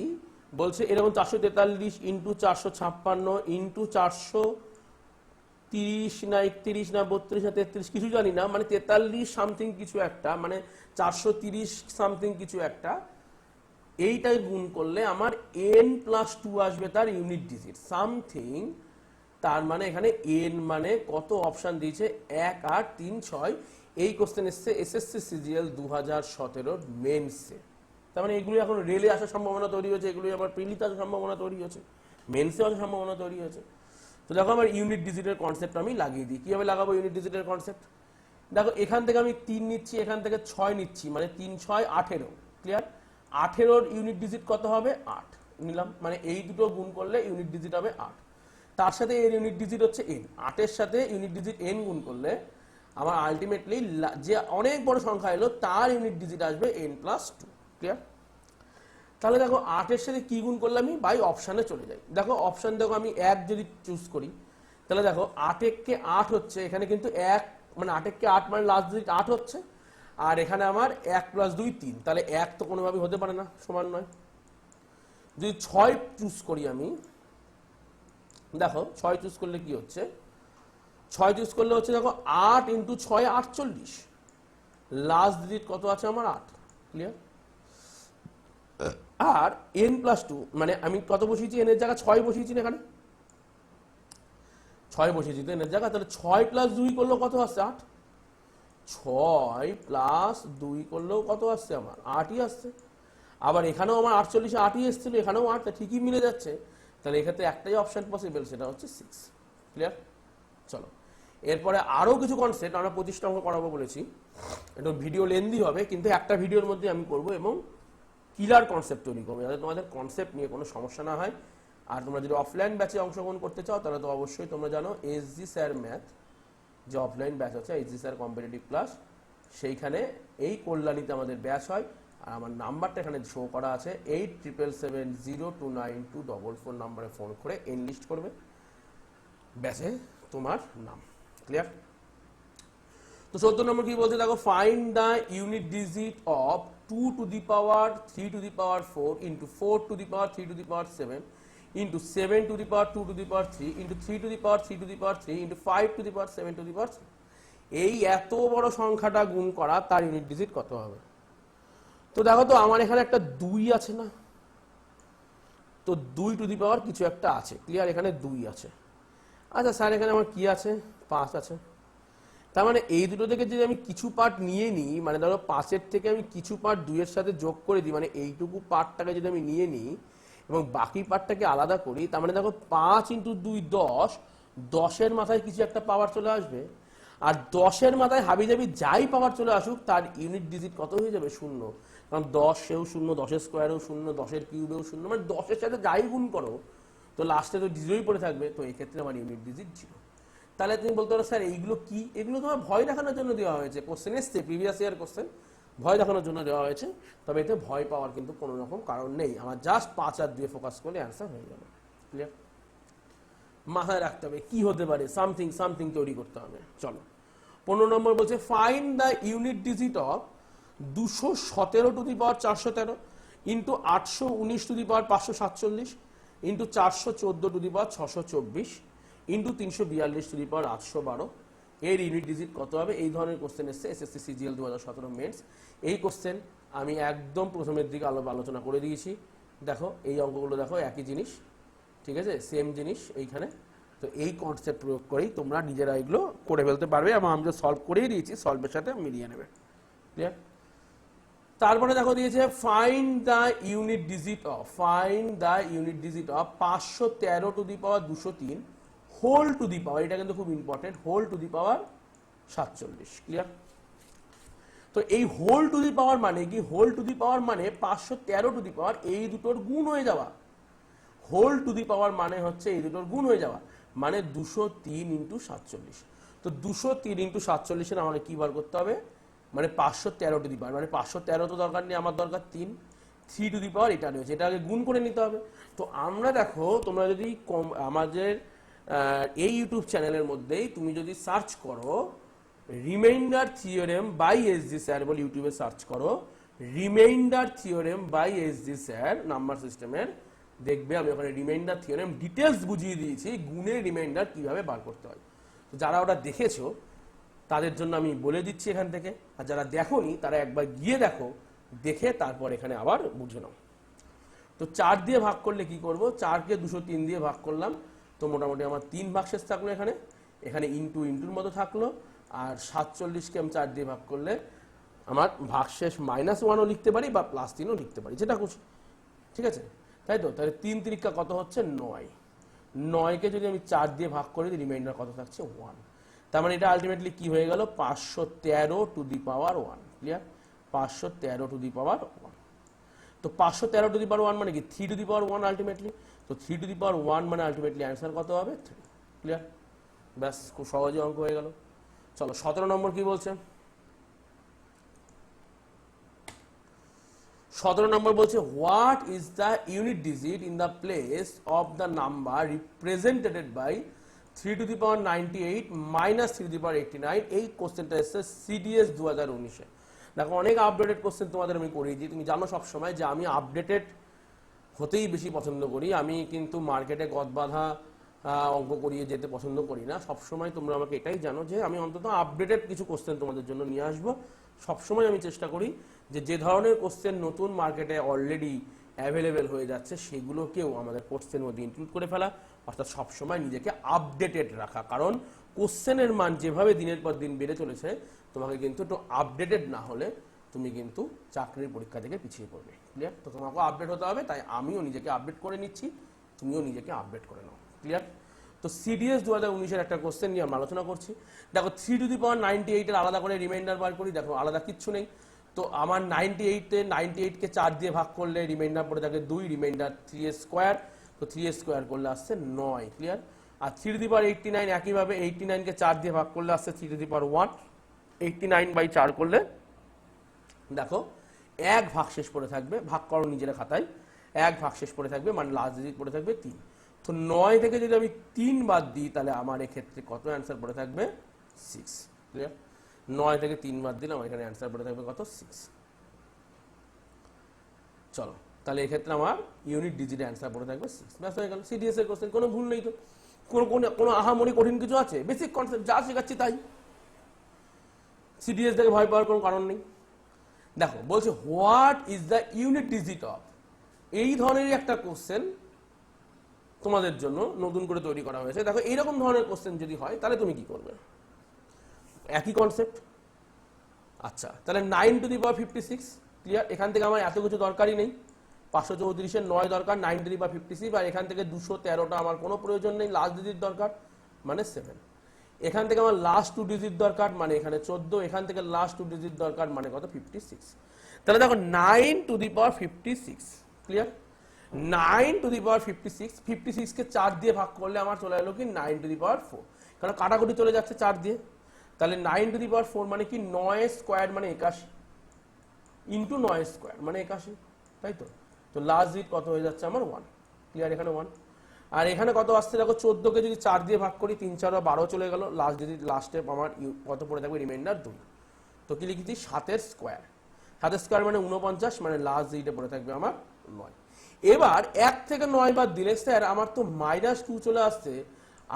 S1: বলছে এরকম 443 ইন্টু 456 ইন্টু 430 না 31 না 32 না 33 কিছু জানি না, মানে 43 সামথিং কিছু একটা, মানে 430 সামথিং কিছু একটা, এইটাই গুণ করলে আমার n প্লাস 2 আসবে তার ইউনিট ডিজিট সামথিং। তার মানে এখানে n মানে কত অপশন দিয়েছে 1 8 3 6। এই কোশ্চেন এসছে এসএসসি সিজিএল 2017 মেন্সে। তার মানে এগুলো এখন রেলে আসার সম্ভাবনা তৈরি হয়েছে, এগুলো আবার প্রিলিতে আসার সম্ভাবনা তৈরি হয়েছে, মেন্সে আসার সম্ভাবনা তৈরি হয়েছে। তো দেখো আমার ইউনিট ডিজিটের কনসেপ্ট আমি লাগিয়ে দিই। কিভাবে লাগাবো ইউনিট ডিজিটের কনসেপ্ট? দেখো এখান থেকে আমি 3 নিচ্ছি, এখান থেকে 6 নিচ্ছি, মানে 3 6 18। ক্লিয়ার? 18 ইউনিট ডিজিট কত হবে? 8 নিলাম, মানে এই দুটো গুণ করলে ইউনিট ডিজিট হবে 8। তার সাথে এর ইউনিট ডিজিট হচ্ছে n, 8 এর সাথে ইউনিট ডিজিট n গুণ করলে আমার আলটিমেটলি যে অনেক বড় সংখ্যা এলো তার ইউনিট ডিজিট আসবে n প্লাস 2। ক্লিয়ার? তাহলে দেখো 8 এর সাথে কি গুণ করলে আমি বাই অপশানে চলে যাই। দেখো অপশান দেখো আমি 1 যদি চুজ করি তাহলে দেখো 8 কে 8 হচ্ছে, এখানে কিন্তু 1 মানে 8 কে 8 মানে লাস্ট ডিজিট 8 হচ্ছে, আর এখানে আমার 1 প্লাস 2 3, তাহলে 1 তো কোনোভাবেই হতে পারে না, সমান নয়। যদি 6 চুজ করি আমি, দেখো 6 চুজ করলে কি হচ্ছে, 6 চুজ করলে হচ্ছে দেখো 8 ইন্টু 6 48, লাস্ট ডিজিট কত আছে আমার 8। ক্লিয়ার? আর n প্লাস 2 মানে আমি কত বসিয়েছি, n এর জায়গায় 6 বসিয়েছি না, এখানে 6 বসিয়েছি তো n এর জায়গায়, তাহলে 6 প্লাস 2 করলেও কত আসছে 8, 6 প্লাস 2 করলেও কত আসছে আমার 8ই আসছে। আবার এখানেও আমার 48 8ই এসেছিল, এখানেও 8, ঠিকই মিলে যাচ্ছে। তাহলে এক্ষেত্রে একটাই অপশন পসিবল, সেটা হচ্ছে 6। ক্লিয়ার? চলো এরপরে আরো কিছু কনসেপ্ট আমরা 25টা অঙ্ক করাবো বলেছি, একটু ভিডিও লেন্দি হবে কিন্তু একটা ভিডিওর মধ্যে আমি করব এবং কিলার কনসেপ্ট তৈরি করবো যাতে তোমাদের কনসেপ্ট নিয়ে কোনো সমস্যা না হয়। আর তোমরা যদি অফলাইন ব্যাচে অংশগ্রহণ করতে চাও তাহলে তো অবশ্যই তোমরা জানো এসজি স্যার ম্যাথ যে অফলাইন ব্যাচ আছে, এসজি স্যার কম্পিটিটিভ ক্লাস, সেইখানে এই কল্যাণীতে আমাদের ব্যাচ হয়। আর আমার নাম্বারটা এখানে শো করা আছে 8777029244 নাম্বারে ফোন করে এনলিস্ট করবে, ব্যাচে তোমার নাম। ক্লিয়ার? তো 14 নম্বর কি বলছে দেখো, find the unit digit of 2 to the power 3 to the power 4 into 4 to the power 3 to the power 7 into 7 to the power 2 to the power 3 into 3 to the power 3 to the power 3 into 5 to the power 7 to the power 3। এই এত বড় সংখ্যাটা গুণ করা তার unit digit কত হবে? তো দেখো তো আমার এখানে একটা 2 আছে না, তো 2 টু দি পাওয়ার কিছু একটা আছে। ক্লিয়ার? এখানে 2 আছে। আচ্ছা স্যার এখানে আমার কি আছে? 5 আছে। তার মানে এই দুটো থেকে যদি আমি কিছু পার্ট নিয়ে নিই, মানে ধরো 5-এর থেকে আমি কিছু পার্ট 2-এর সাথে যোগ করে দিই, মানে এইটুকু পার্টটাকে যদি আমি নিয়ে নিই এবং বাকি পার্টটাকে আলাদা করি, তার মানে দেখো 5 ইন্টু 2 10, 10-এর মাথায় কিছু একটা পাওয়ার চলে আসবে। আর 10-এর মাথায় হাবিজাবি যাই পাওয়ার চলে আসুক তার ইউনিট ডিজিট কত হয়ে যাবে? 0। কারণ 10 সেও 0, 10-এর স্কোয়ারেও 0, 10-এর কিউবেও 0, মানে 10-এর সাথে যাই গুণ করো তো লাস্টে তো জিরোই পড়ে থাকবে। তো এক্ষেত্রে আমার ইউনিট ডিজিট 0। তাহলে তুমি বলতে পারো স্যার এইগুলো কি? এগুলো তোমার ভয় দেখানোর জন্য দেওয়া হয়েছে, কোশ্চেন এসছে প্রিভিয়াস ইয়ার কোশ্চেন, ভয় দেখানোর জন্য দেওয়া হয়েছে। তবে এতে ভয় পাওয়ার কিন্তু কোনো রকম কারণ নেই, আমার জাস্ট 5 আর 2 ফোকাস করলে অ্যান্সার হয়ে যাবে। ক্লিয়ার? মাথায় রাখতে হবে কি হতে পারে, সামথিং সামথিং তৈরি করতে হবে। চলো 15 নম্বর বলছে find the unit digit of 217 to the power 413 into 819 to the power 547 into 414 to the power 624 into 342 to the power 812, এর ইউনিট ডিজিট কত হবে? এই ধরনের কোশ্চেন এসছে এসএসসি সিজিএল 2017 মেন্স। এই কোশ্চেন আমি একদম প্রথমের দিকে আলোচনা করে দিয়েছি। দেখো এই অঙ্কগুলো দেখো একই জিনিস, ঠিক আছে, সেম জিনিস এইখানে। তো এই কনসেপ্ট প্রয়োগ করেই তোমরা নিজেরা এগুলো করে ফেলতে পারবে এবং আমি সলভ করেই দিয়েছি, সলভের সাথে মিলিয়ে নেবে। ক্লিয়ার? তারপরে দেখো দিয়েছে find the unit digit of 513 to the power 203 whole to the power, এটা কিন্তু খুব important, whole to the power 47। Clear? তো এই হোল টু দি পাওয়ার মানে কি? হোল টু দি পাওয়ার মানে 513 টু দি পাওয়ার এই দুটোর গুণ হয়ে যাওয়া। হোল টু দি পাওয়ার মানে হচ্ছে এই দুটোর গুণ হয়ে যাওয়া, মানে 203 ইন্টু 47। তো 203 ইন্টু 47 আমাকে কি বার করতে হবে? মানে 513 টু দি পাওয়ার, মানে 513 তো দরকার নেই, আমার দরকার 3 টু দি পাওয়ার এটা রয়েছে, এটা আগে গুণ করে নিতে হবে। তো আমরা দেখো তোমরা যদি আমাদের এই ইউটিউব চ্যানেলের মধ্যেই তুমি যদি সার্চ করো reminder theorem by SG sir বলে ইউটিউবে সার্চ করো, reminder theorem by SG sir number সিস্টেমের, দেখবে আমি ওখানে রিমাইন্ডার থিওরেম ডিটেলস বুঝিয়ে দিয়েছি গুণের রিমাইন্ডার কিভাবে বার করতে হয়। তো যারা ওটা দেখেছো তাদের জন্য আমি বলে দিচ্ছি এখান থেকে, আর যারা দেখোনি তারা একবার গিয়ে দেখো, দেখে তারপর এখানে আবার বুঝে নাও। তো 4 দিয়ে ভাগ করলে কি করব, 4কে 203 দিয়ে ভাগ করলাম, তো মোটামুটি আমার 3 ভাগশেষ থাকলো এখানে, এখানে ইন্টু ইন্টুর মতো থাকলো, আর 47কে আমি 4 দিয়ে ভাগ করলে আমার ভাগশেষ -1ও লিখতে পারি বা +3ও লিখতে পারি, যেটা খুশি, ঠিক আছে, তাই তো। তাহলে 3 3 কত হচ্ছে 9, 9কে যদি আমি 4 দিয়ে ভাগ করি রিমাইন্ডার কত থাকছে 1, তার মানে এটা আলটিমেটলি কি হয়ে গেল 513 to the power 1, clear, 513 to the power 1। তো 513 টু দি পাওয়ার 1 মানে কি 3 টু দি পাওয়ার 1 আলটিমেটলি, তো 3 টু দি পাওয়ার 1 মানে আলটিমেটলি অ্যান্সার কত হবে 3, ক্লিয়ার, ব্যাস খুব সহজে অঙ্ক হয়ে গেল। চলো 17 নম্বর কি বলছে, 17 নম্বর বলছে what is the unit digit in the place of the number represented by 3 to the power 98 minus 3 to the power 89। এই কোশ্চেনটা এসছে সিডিএস 2019-এ। দেখো অনেক আপডেটেড কোশ্চেন তোমাদের আমি করিয়েছি, তুমি জানো সবসময় যে আমি আপডেটেড হতেই বেশি পছন্দ করি, আমি কিন্তু মার্কেটে গদ বাঁধা অঙ্ক করিয়ে যেতে পছন্দ করি না। সবসময় তোমরা আমাকে এটাই জানো যে আমি অন্তত আপডেটেড কিছু কোশ্চেন তোমাদের জন্য নিয়ে আসবো। সবসময় আমি চেষ্টা করি যে ধরনের কোশ্চেন নতুন মার্কেটে অলরেডি অ্যাভেলেবেল হয়ে যাচ্ছে সেগুলোকেও আমাদের কোশ্চেনের মধ্যে ইনক্লুড করে ফেলা, অর্থাৎ সবসময় নিজেকে আপডেটেড রাখা। কারণ কোশ্চেনের মান যেভাবে দিনের পর দিন বেড়ে চলেছে, তোমাকে কিন্তু একটু আপডেটেড না হলে তুমি কিন্তু চাকরির পরীক্ষা থেকে পিছিয়ে পড়বে, ক্লিয়ার। তো তোমাকেও আপডেট হতে হবে, তাই আমিও নিজেকে আপডেট করে নিচ্ছি, তুমিও নিজেকে আপডেট করে নাও, ক্লিয়ার। তো সিডিএস 2019-এর একটা কোশ্চেন নিয়ে আমরা আলোচনা করছি। দেখো 3 টু দি পাওয়ার 98-এর আলাদা করে রিমাইন্ডার বার করি, দেখো আলাদা কিচ্ছু নেই। তো আমার 98কে 4 দিয়ে ভাগ করলে রিমাইন্ডার পড়ে থাকে 2, রিমাইন্ডার 3 স্কোয়ার, তো 3 স্কোয়ার করলে আসছে 9, clear. R 3 to the power 89 একইভাবে 89কে 4 দিয়ে ভাগ করলে আসছে 3 টু দি পাওয়ার 1, 89/4 করলে দেখো 1 ভাগশেষ পড়ে থাকবে, ভাগ করো নিজের খাতায়, 1 ভাগশেষ পড়ে থাকবে, মানে লাস্ট ডিজিট পড়ে থাকবে 3। তো 9 থেকে যদি আমি 3 বাদ দিই তাহলে আমার এক্ষেত্রে কত অ্যান্সার পড়ে থাকবে 6, ক্লিয়ার। 9 থেকে 3 বাদ দিলাম, এখানে অ্যান্সার পড়ে থাকবে কত 6। চলো তাহলে এক্ষেত্রে আমার ইউনিট ডিজিট অ্যান্সার পড়ে থাকবে 6, ব্যাস হয়ে গেল। সিডিএস এর কোশ্চেন, কোনো ভুল নেই তো, কোনো আহামরি কঠিন কিছু আছে, বেসিক কনসেপ্ট যা শেখাচ্ছি তাই, সিডিএস থেকে ভয় পাওয়ার কোনো কারণ নেই। দেখো বলছে what is the unit digit of, এই ধরনেরই একটা কোশ্চেন তোমাদের জন্য নতুন করে তৈরি করা হয়েছে। দেখো এইরকম ধরনের কোশ্চেন যদি হয় তাহলে তুমি কি করবে, একই কনসেপ্ট। আচ্ছা তাহলে 9 টু দি পাওয়ার 56, ক্লিয়ার। এখান থেকে আমার এত কিছু দরকারই নেই, 534-এর 9 দরকার, 9 টু দি পাওয়ার 56, আর এখান থেকে 213টা আমার কোনো প্রয়োজন নেই, লাস্ট ডিজিট দরকার মানে 7। এখান থেকে আমার লাস্ট 2 ডিজিট দরকার মানে এখানে 14, এখান থেকে লাস্ট 2 ডিজিট দরকার মানে কত 56। তাহলে দেখো 9 to the power 56, clear. 9 to the power 56কে 4 দিয়ে ভাগ করলে আমার চলে এলো কি 9 টু দি পাওয়ার 4, কারণ কাটাকুটি চলে যাচ্ছে 4 দিয়ে। তাহলে 9 টু দি পাওয়ার 4 মানে কি 9 স্কোয়ার মানে 81 ইন্টু 9 স্কোয়ার মানে 81, তাই তো। তো লাস্ট ডিজিট কত হয়ে যাচ্ছে আমার 1, ক্লিয়ার, এখানে 1। আর এখানে কত আসছে দেখো 14কে যদি 4 দিয়ে ভাগ করি 3 4 12 চলে গেল, লাস্ট ডিজিট লাস্টে আমার কত পড়ে থাকবে রিমাইন্ডার 2। তো কি লিখেছি 7 স্কোয়ার, 7 স্কোয়ার মানে 49, মানে লাস্ট ডিজিটে পড়ে থাকবে আমার 9। এবার 1 থেকে 9 বাদ দিলে স্যার আমার তো -2 চলে আসছে,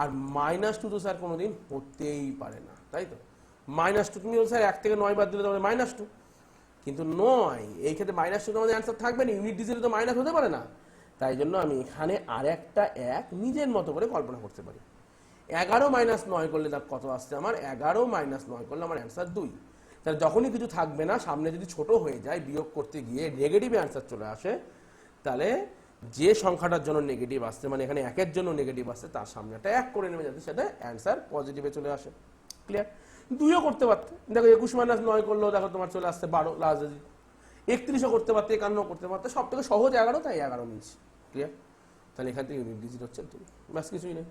S1: আর -2 তো স্যার কোনোদিন হতেই পারে না, তাই তো। -2 তুমি স্যার 1 থেকে 9 বাদ দিলে তোমাদের -2, কিন্তু নয়, এই ক্ষেত্রে -2 আমাদের অ্যান্সার থাকবে না, ইউনিট ডিজিটে তো মাইনাস হতে পারে না। তাই জন্য আমি এখানে আর একটা 1 নিজের মতো করে কল্পনা করতে পারি। 11 - 9 করলে তার কত আসছে আমার 11 - 9 করলে আমার অ্যান্সার 2। তাহলে যখনই কিছু থাকবে না, সামনে যদি ছোট হয়ে যায়, বিয়োগ করতে গিয়ে নেগেটিভ অ্যান্সার চলে আসে, তাহলে যে সংখ্যাটার জন্য নেগেটিভ আসছে, মানে এখানে 1-এর জন্য নেগেটিভ আসছে, তার সামনে একটা 1 করে নেবে যাতে সেটা অ্যান্সার পজিটিভে চলে আসে, ক্লিয়ার। 2ও করতে পারতে, দেখো 21 - 9 করলেও দেখো তোমার চলে আসছে 12 লাস্ট। 31ও করতে পারতে, 51ও করতে পারতে, সব থেকে সহজ 11, তাই 11 নিয়েছি, ক্লিয়ার। তাহলে এখান থেকে ইউনিট ডিজিট হচ্ছে 2, ব্যাস কিছুই নেই।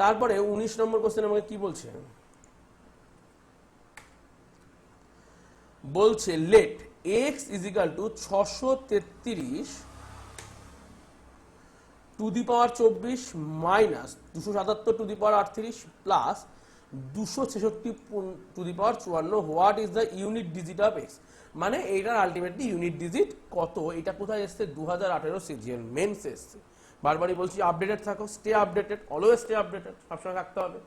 S1: তারপরে 19 নম্বর কোশ্চেন আমাকে কি বলছে, বলছে let x = 633 to the power 24 minus 277 to the power 38 plus 266 to the power 54, what is the unit digit of x. মানে এইটার আলটিমেটলি ইউনিট ডিজিট কত, এটা কোথায় এসছে 2018 সিজিএল মেন্স এসছে। বারবারই বলছি আপডেটেড থাকো, stay updated, always stay updated, সবসময় থাকতে হবে।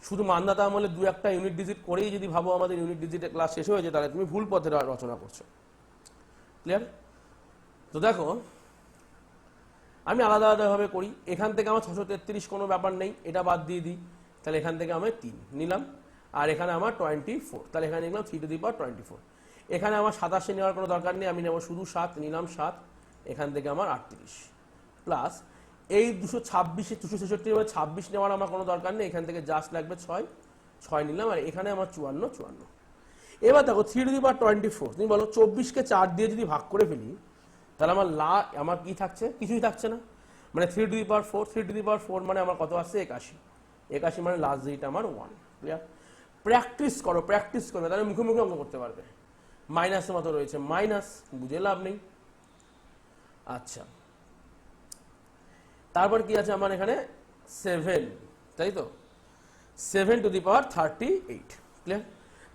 S1: শুধু মান্দাতা আমলে দু একটা ইউনিট ডিজিট করেই যদি ভাবো আমাদের ইউনিট ডিজিটের ক্লাস শেষ হয়েছে, তাহলে তুমি ভুল পথে রচনা করছো। ক্লিয়ার? তো দেখো আমি আলাদা আলাদাভাবে করি। এখান থেকে আমার 633 কোনো ব্যাপার নেই, এটা বাদ দিয়ে দিই, তাহলে এখান থেকে আমি 3 নিলাম, আর এখানে আমার 24, তাহলে এখানে নিলাম 3 টু দি পাওয়ার 24। এখানে আমার 27 নেওয়ার কোনো দরকার নেই, আমি নেব শুধু 7, নিলাম 7, এখান থেকে আমার 38 প্লাস এই 226 266 26 নেওয়ার আমার কোনো দরকার নেই, এখান থেকে জাস্ট লাগবে 6 নিলাম, আর এখানে আমার 54। এবার দেখো 3 টু দি পাওয়ার 24, তুমি বলো 24কে 4 দিয়ে যদি ভাগ করে ফেলি, তাহলে আমার কি থাকছে, কিছুই থাকছে না, মানে 3 to the power 4, 3 to the power 4 মানে আমার কত আসছে 81 মানে লাস্ট ডিজিট আমার 1। ক্লিয়ার? প্র্যাকটিস করো, তাহলে মুখে মুখে অঙ্ক করতে পারবে। মাইনাসের মতো রয়েছে, মাইনাস বুঝে লাভ নেই। আচ্ছা, তারপর কি আছে আমার এখানে 7, তাই তো 7 টু দি পাওয়ার 38। ক্লিয়ার?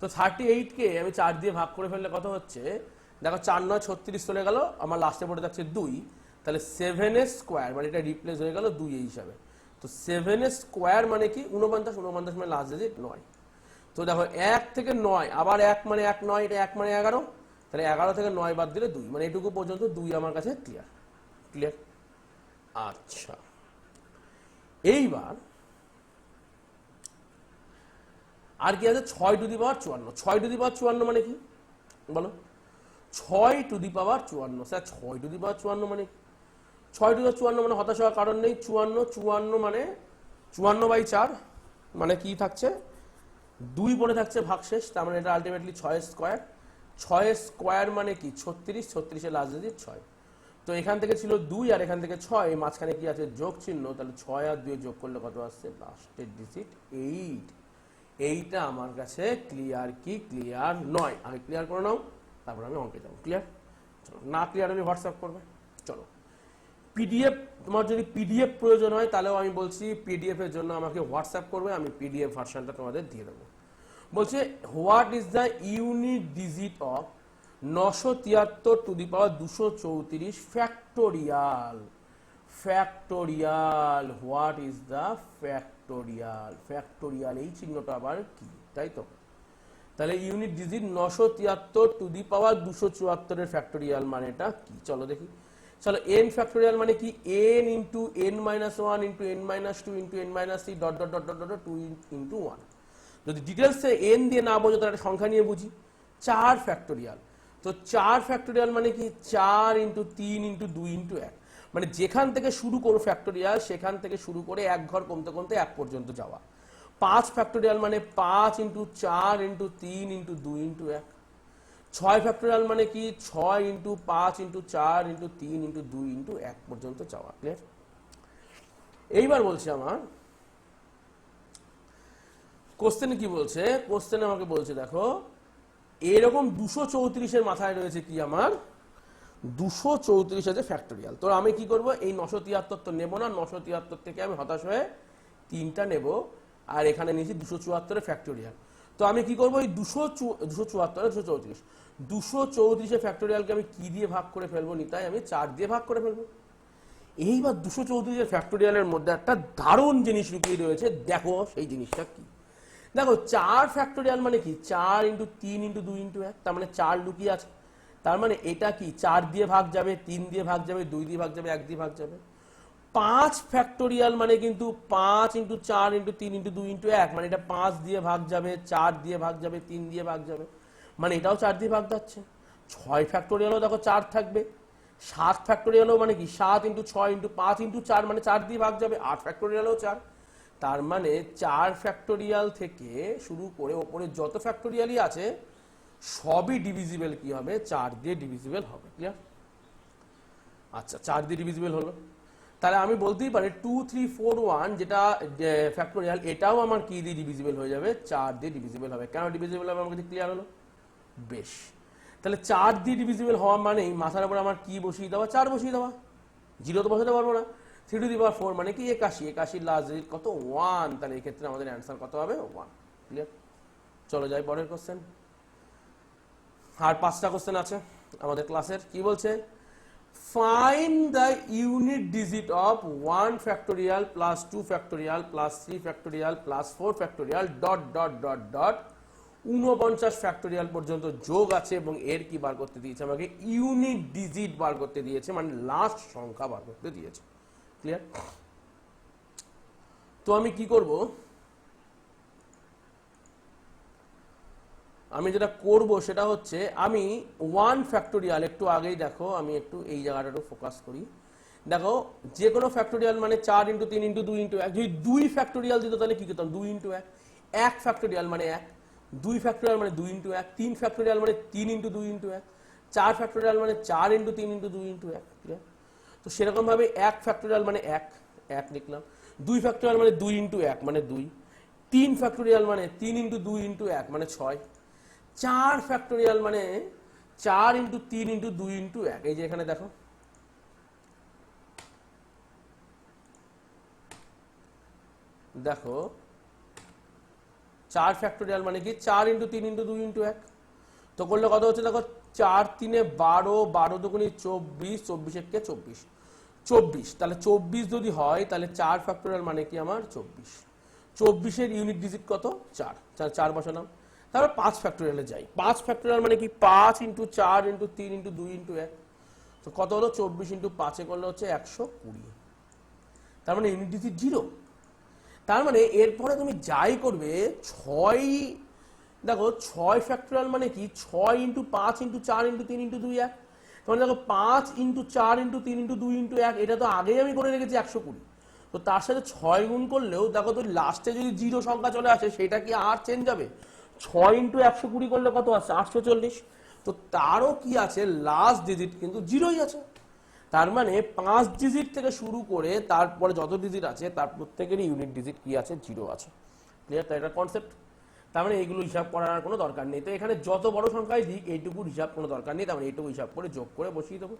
S1: তো 38কে আমি 4 দিয়ে ভাগ করে ফেললে কত হচ্ছে, দেখো 4 9 36 চলে গেল, আমার লাস্টে পড়ে যাচ্ছে 2, তাহলে 7 স্কোয়ার মানে এটা রিপ্লেস হয়ে গেল 2 এই হিসাবে। তো 7 স্কোয়ার মানে কি 49 মানে লাস্ট ডিজিট 9। তো দেখো 1 থেকে 9, আবার 1 মানে 1 9, এটা 1 মানে 11, তাহলে 11 থেকে 9 বাদ দিলে 2, মানে এটুকু পর্যন্ত 2 আমার কাছে ক্লিয়ার। আচ্ছা, এইবার আর কি আছে 6 to the power 54। 6 to the power 54 মানে কি বলো, 6 to the power 54, sir 6 to the power 54 মানে 6 টু দি পাওয়ার 54 মানে হতাশ হওয়ার কারণ নেই। 54 মানে 54/4 মানে কি থাকছে 2 পড়ে থাকছে ভাগশেষ, তার মানে এটা আলটিমেটলি 6 স্কোয়ার। 6 স্কোয়ার মানে কি 36 এর লাস্ট ডিজিট 6। তো এখান থেকে ছিল 2 আর এখান থেকে 6, এই মাঝখানে কি আছে যোগ চিহ্ন, তাহলে 6 আর 2 যোগ করলে কত আসছে লাস্টের ডিজিট 8। এইটা আমার কাছে ক্লিয়ার কি ক্লিয়ার নয়, আগে ক্লিয়ার করে নাও, তারপর আমি অঙ্কে যাবো। ক্লিয়ার? চলো, না ক্লিয়ার আমি হোয়াটসঅ্যাপ করবে। চলো, পিডিএফ, তোমার যদি পিডিএফ প্রয়োজন হয় তাহলেও আমি বলছি পিডিএফ এর জন্য আমাকে হোয়াটসঅ্যাপ করবে, আমি পিডিএফ ভার্সনটা তোমাদের দিয়ে দেবো। বলছে what is the unit digit of 973 two the power 234 factorial. What is the factorial, এই চিহ্নটা আবার কি, তাই তো? তাহলে ইউনিট ডিজিট 973 টু দি পাওয়ার 274 এর ফ্যাক্টোরিয়াল মানেটা কি, চলো দেখি। চলো, n ফ্যাক্টোরিয়াল মানে কি n into n minus 1 into n minus 2 into n minus 3 dot dot dot dot dot 2 into 1। যদি ডিটেলসে n দিয়ে না বোঝো তাহলে সংখ্যা নিয়ে বুঝি। 4 ফ্যাক্টোরিয়াল, তো 4 ফ্যাক্টোরিয়াল মানে কি 4 ইন্টু 3 ইন্টু 2 ইন্টু 1, মানে যেখান থেকে শুরু করো ফ্যাক্টোরিয়াল সেখান থেকে শুরু করে এক ঘর কমতে কমতে 1 পর্যন্ত যাওয়া। 5 ফ্যাক্টোরিয়াল মানে 5 into 4 into 3 into 2 into 1। 6 factorial মানে কি 6 into 5 into 4 into 3 into 2 into 1 পর্যন্ত যাওয়া। ক্লিয়ার? এইবার বলছে আমার কোশ্চেনে কি বলছে, কোশ্চেনে আমাকে বলছে দেখো এরকম 234 এর মাথায় রয়েছে কি আমার 234 আছে ফ্যাক্টোরিয়াল। তো আমি কি করব, এই 973 তো নেব না, 973 থেকে আমি হতাশ হয়ে 3টা নেব, আর এখানে নিয়েছি 274 এর ফ্যাক্টোরিয়াল। তো আমি কি করব, এই 234 এর ফ্যাক্টোরিয়ালকে আমি কি দিয়ে ভাগ করে ফেলবো, নিতাই আমি 4 দিয়ে ভাগ করে ফেলবো। এইবার 234 এর ফ্যাক্টোরিয়ালের মধ্যে একটা দারুণ জিনিস লুকিয়ে রয়েছে, দেখো সেই জিনিসটা কি। দেখো 4 ফ্যাক্টোরিয়াল মানে কি 4 ইন্টু 3 ইন্টু 2 ইন্টু 1, তার মানে 4 লুকিয়ে আছে। তার মানে এটা কি 4 দিয়ে ভাগ যাবে, 3 দিয়ে ভাগ যাবে, 2 দিয়ে ভাগ যাবে, 1 দিয়ে ভাগ যাবে। 5 ফ্যাক্টোরিয়াল মানে কিন্তু 5 ইন্টু 4 ইন্টু 3 ইন্টু 2 ইন্টু 1, মানে এটা 5 দিয়ে ভাগ যাবে, 4 দিয়ে ভাগ যাবে, 3 দিয়ে ভাগ যাবে, মানে এটাও 4 দিয়ে ভাগ যাচ্ছে। 6 ফ্যাক্টোরিয়ালও দেখো 4 থাকবে। 7 ফ্যাক্টোরিয়ালও মানে কি 7 ইন্টু 6 ইন্টু 5 ইন্টু 4, মানে 4 দিয়ে ভাগ যাবে। 8 ফ্যাক্টোরিয়ালও 4, তার মানে 4 ফ্যাক্টোরিয়াল থেকে শুরু করে ওপরে যত ফ্যাক্টোরিয়ালই আছে সবই ডিভিজিবল কি হবে, 4 দিয়ে ডিভিজিবল হবে। ক্লিয়ার? আচ্ছা, 4 দিয়ে ডিভিজিবল হলো, তাহলে আমি বলতেই পারি 2 3 4 1 যেটা ফ্যাক্টোরিয়াল, এটাও আমার কি দিয়ে ডিভিজিবল হয়ে যাবে, 4 দিয়ে ডিভিজিবল হবে। কেন ডিভিজিবল হবে আমার কাছে ক্লিয়ার হলো? বেশ, তাহলে 4 দিয়ে ডিভিজিবল হওয়া মানেই মাথার উপর আমার কি বসিয়ে দেওয়া, 4 বসিয়ে দেওয়া, 0 তো বসাতে পারবো না। 3 টু দি পাওয়ার 4 মানে কি 81, 81 লাস্ট ডিজিট কত 1, তাহলে এই ক্ষেত্রে আমাদের অ্যান্সার কত হবে 1। ক্লিয়ার? চলো যাই পরের কোশ্চেন। আর 5টা কোশ্চেন আছে আমাদের ক্লাসের। কি বলছে? Find the unit digit of 1 factorial plus 2 factorial plus 3 factorial plus 4 factorial dot dot dot dot 49 factorial পর্যন্ত যোগ আছে এবং এর কি বার করতে দিয়েছে? আমাকে ইউনিট ডিজিট বার করতে দিয়েছে, মানে লাস্ট সংখ্যা বার করতে দিয়েছে। ক্লিয়ার? তো আমি কি করব, আমি যেটা করব সেটা হচ্ছে আমি 1 ফ্যাক্টোরিয়াল, একটু আগেই দেখো আমি একটু এই জায়গাটা ফোকাস করি। দেখো যে কোনো ফ্যাক্টোরিয়াল মানে 4 ইন্টু 3 ইন্টু 2 ইন্টু 1, যদি 2 ফ্যাক্টোরিয়াল দিত তাহলে কি করতাম 2 ইন্টু 1, 1 ফ্যাক্টোরিয়াল মানে 1, 2 ফ্যাক্টোরিয়াল মানে 2 ইন্টু 1, 3 ফ্যাক্টোরিয়াল মানে 3 ইন্টু 2 ইন্টু 1, 4 ফ্যাক্টোরিয়াল মানে 4 ইন্টু 3 ইন্টু 2 ইন্টু 1। ক্লিয়ার? তো সেরকম ভাবে 1 ফ্যাক্টোরিয়াল মানে 1, 1 লিখলাম, 2 ফ্যাক্টোরিয়াল মানে 2 ইন্টু 1 মানে 2, 3 ফ্যাক্টোরিয়াল মানে 3 ইন্টু 2 ইন্টু 1 মানে 6, 4 ফ্যাক্টোরিয়াল মানে 4 ইন্টু 3 ইন্টু 2 ইন্টু 1। এই যে এখানে দেখো দেখো 4 ফ্যাক্টোরিয়াল মানে কি 4 ইন্টু 3 ইন্টু 2 ইন্টু 1। তো করলে কত হচ্ছে? দেখো 4 3 12, 12 দুগুণে 24, 24 একে 24, 24। তাহলে 24 যদি হয় তাহলে 4 ফ্যাক্টোরিয়াল মানে কি আমার 24, 24 এর ইউনিট ডিজিট কত 4, 4 বসালাম। তারপর 5 ফ্যাক্টোরিয়ালে যাই, 5 ফ্যাক্টোরিয়াল মানে কি 5 ইন্টু 4 ইন্টু 3 ইন্টু 2 ইন্টু 1। তো কত হলো 24 ইন্টু 5 এ করলে হচ্ছে 120, তার মানে ইউনিট ডিজিট 0। তার মানে এরপরে তুমি যাই করবে 6, দেখো 6 ফ্যাক্টোরিয়াল মানে কি 6 ইন্টু 5 ইন্টু 4 ইন্টু 3 ইন্টু 2 1। তখন দেখো 5 ইন্টু 4 ইন্টু 3 ইন্টু 2 ইন্টু 1, এটা তো আগেই আমি করে রেখেছি 120। তো তার সাথে 6 গুণ করলেও দেখো তো লাস্টে যদি 0 সংখ্যা চলে আসে সেটা কি আর চেঞ্জ হবে? 6 ইন্টু 120 করলে কত আসছে 840। তো তারও কি আছে লাস্ট ডিজিট কিন্তু 0ই আছে। তার মানে 5 ডিজিট থেকে শুরু করে তারপরে যত ডিজিট আছে তার প্রত্যেকেরই ইউনিট ডিজিট কি আছে 0 আছে। ক্লিয়ার? তো এটা কনসেপ্ট। তার মানে এইগুলো হিসাব করার কোনো দরকার নেই। তো এখানে যত বড় সংখ্যায় দিক এইটুকুর হিসাব কোনো দরকার নেই, তার মানে এইটুকু হিসাব করে যোগ করে বসিয়ে দেবো।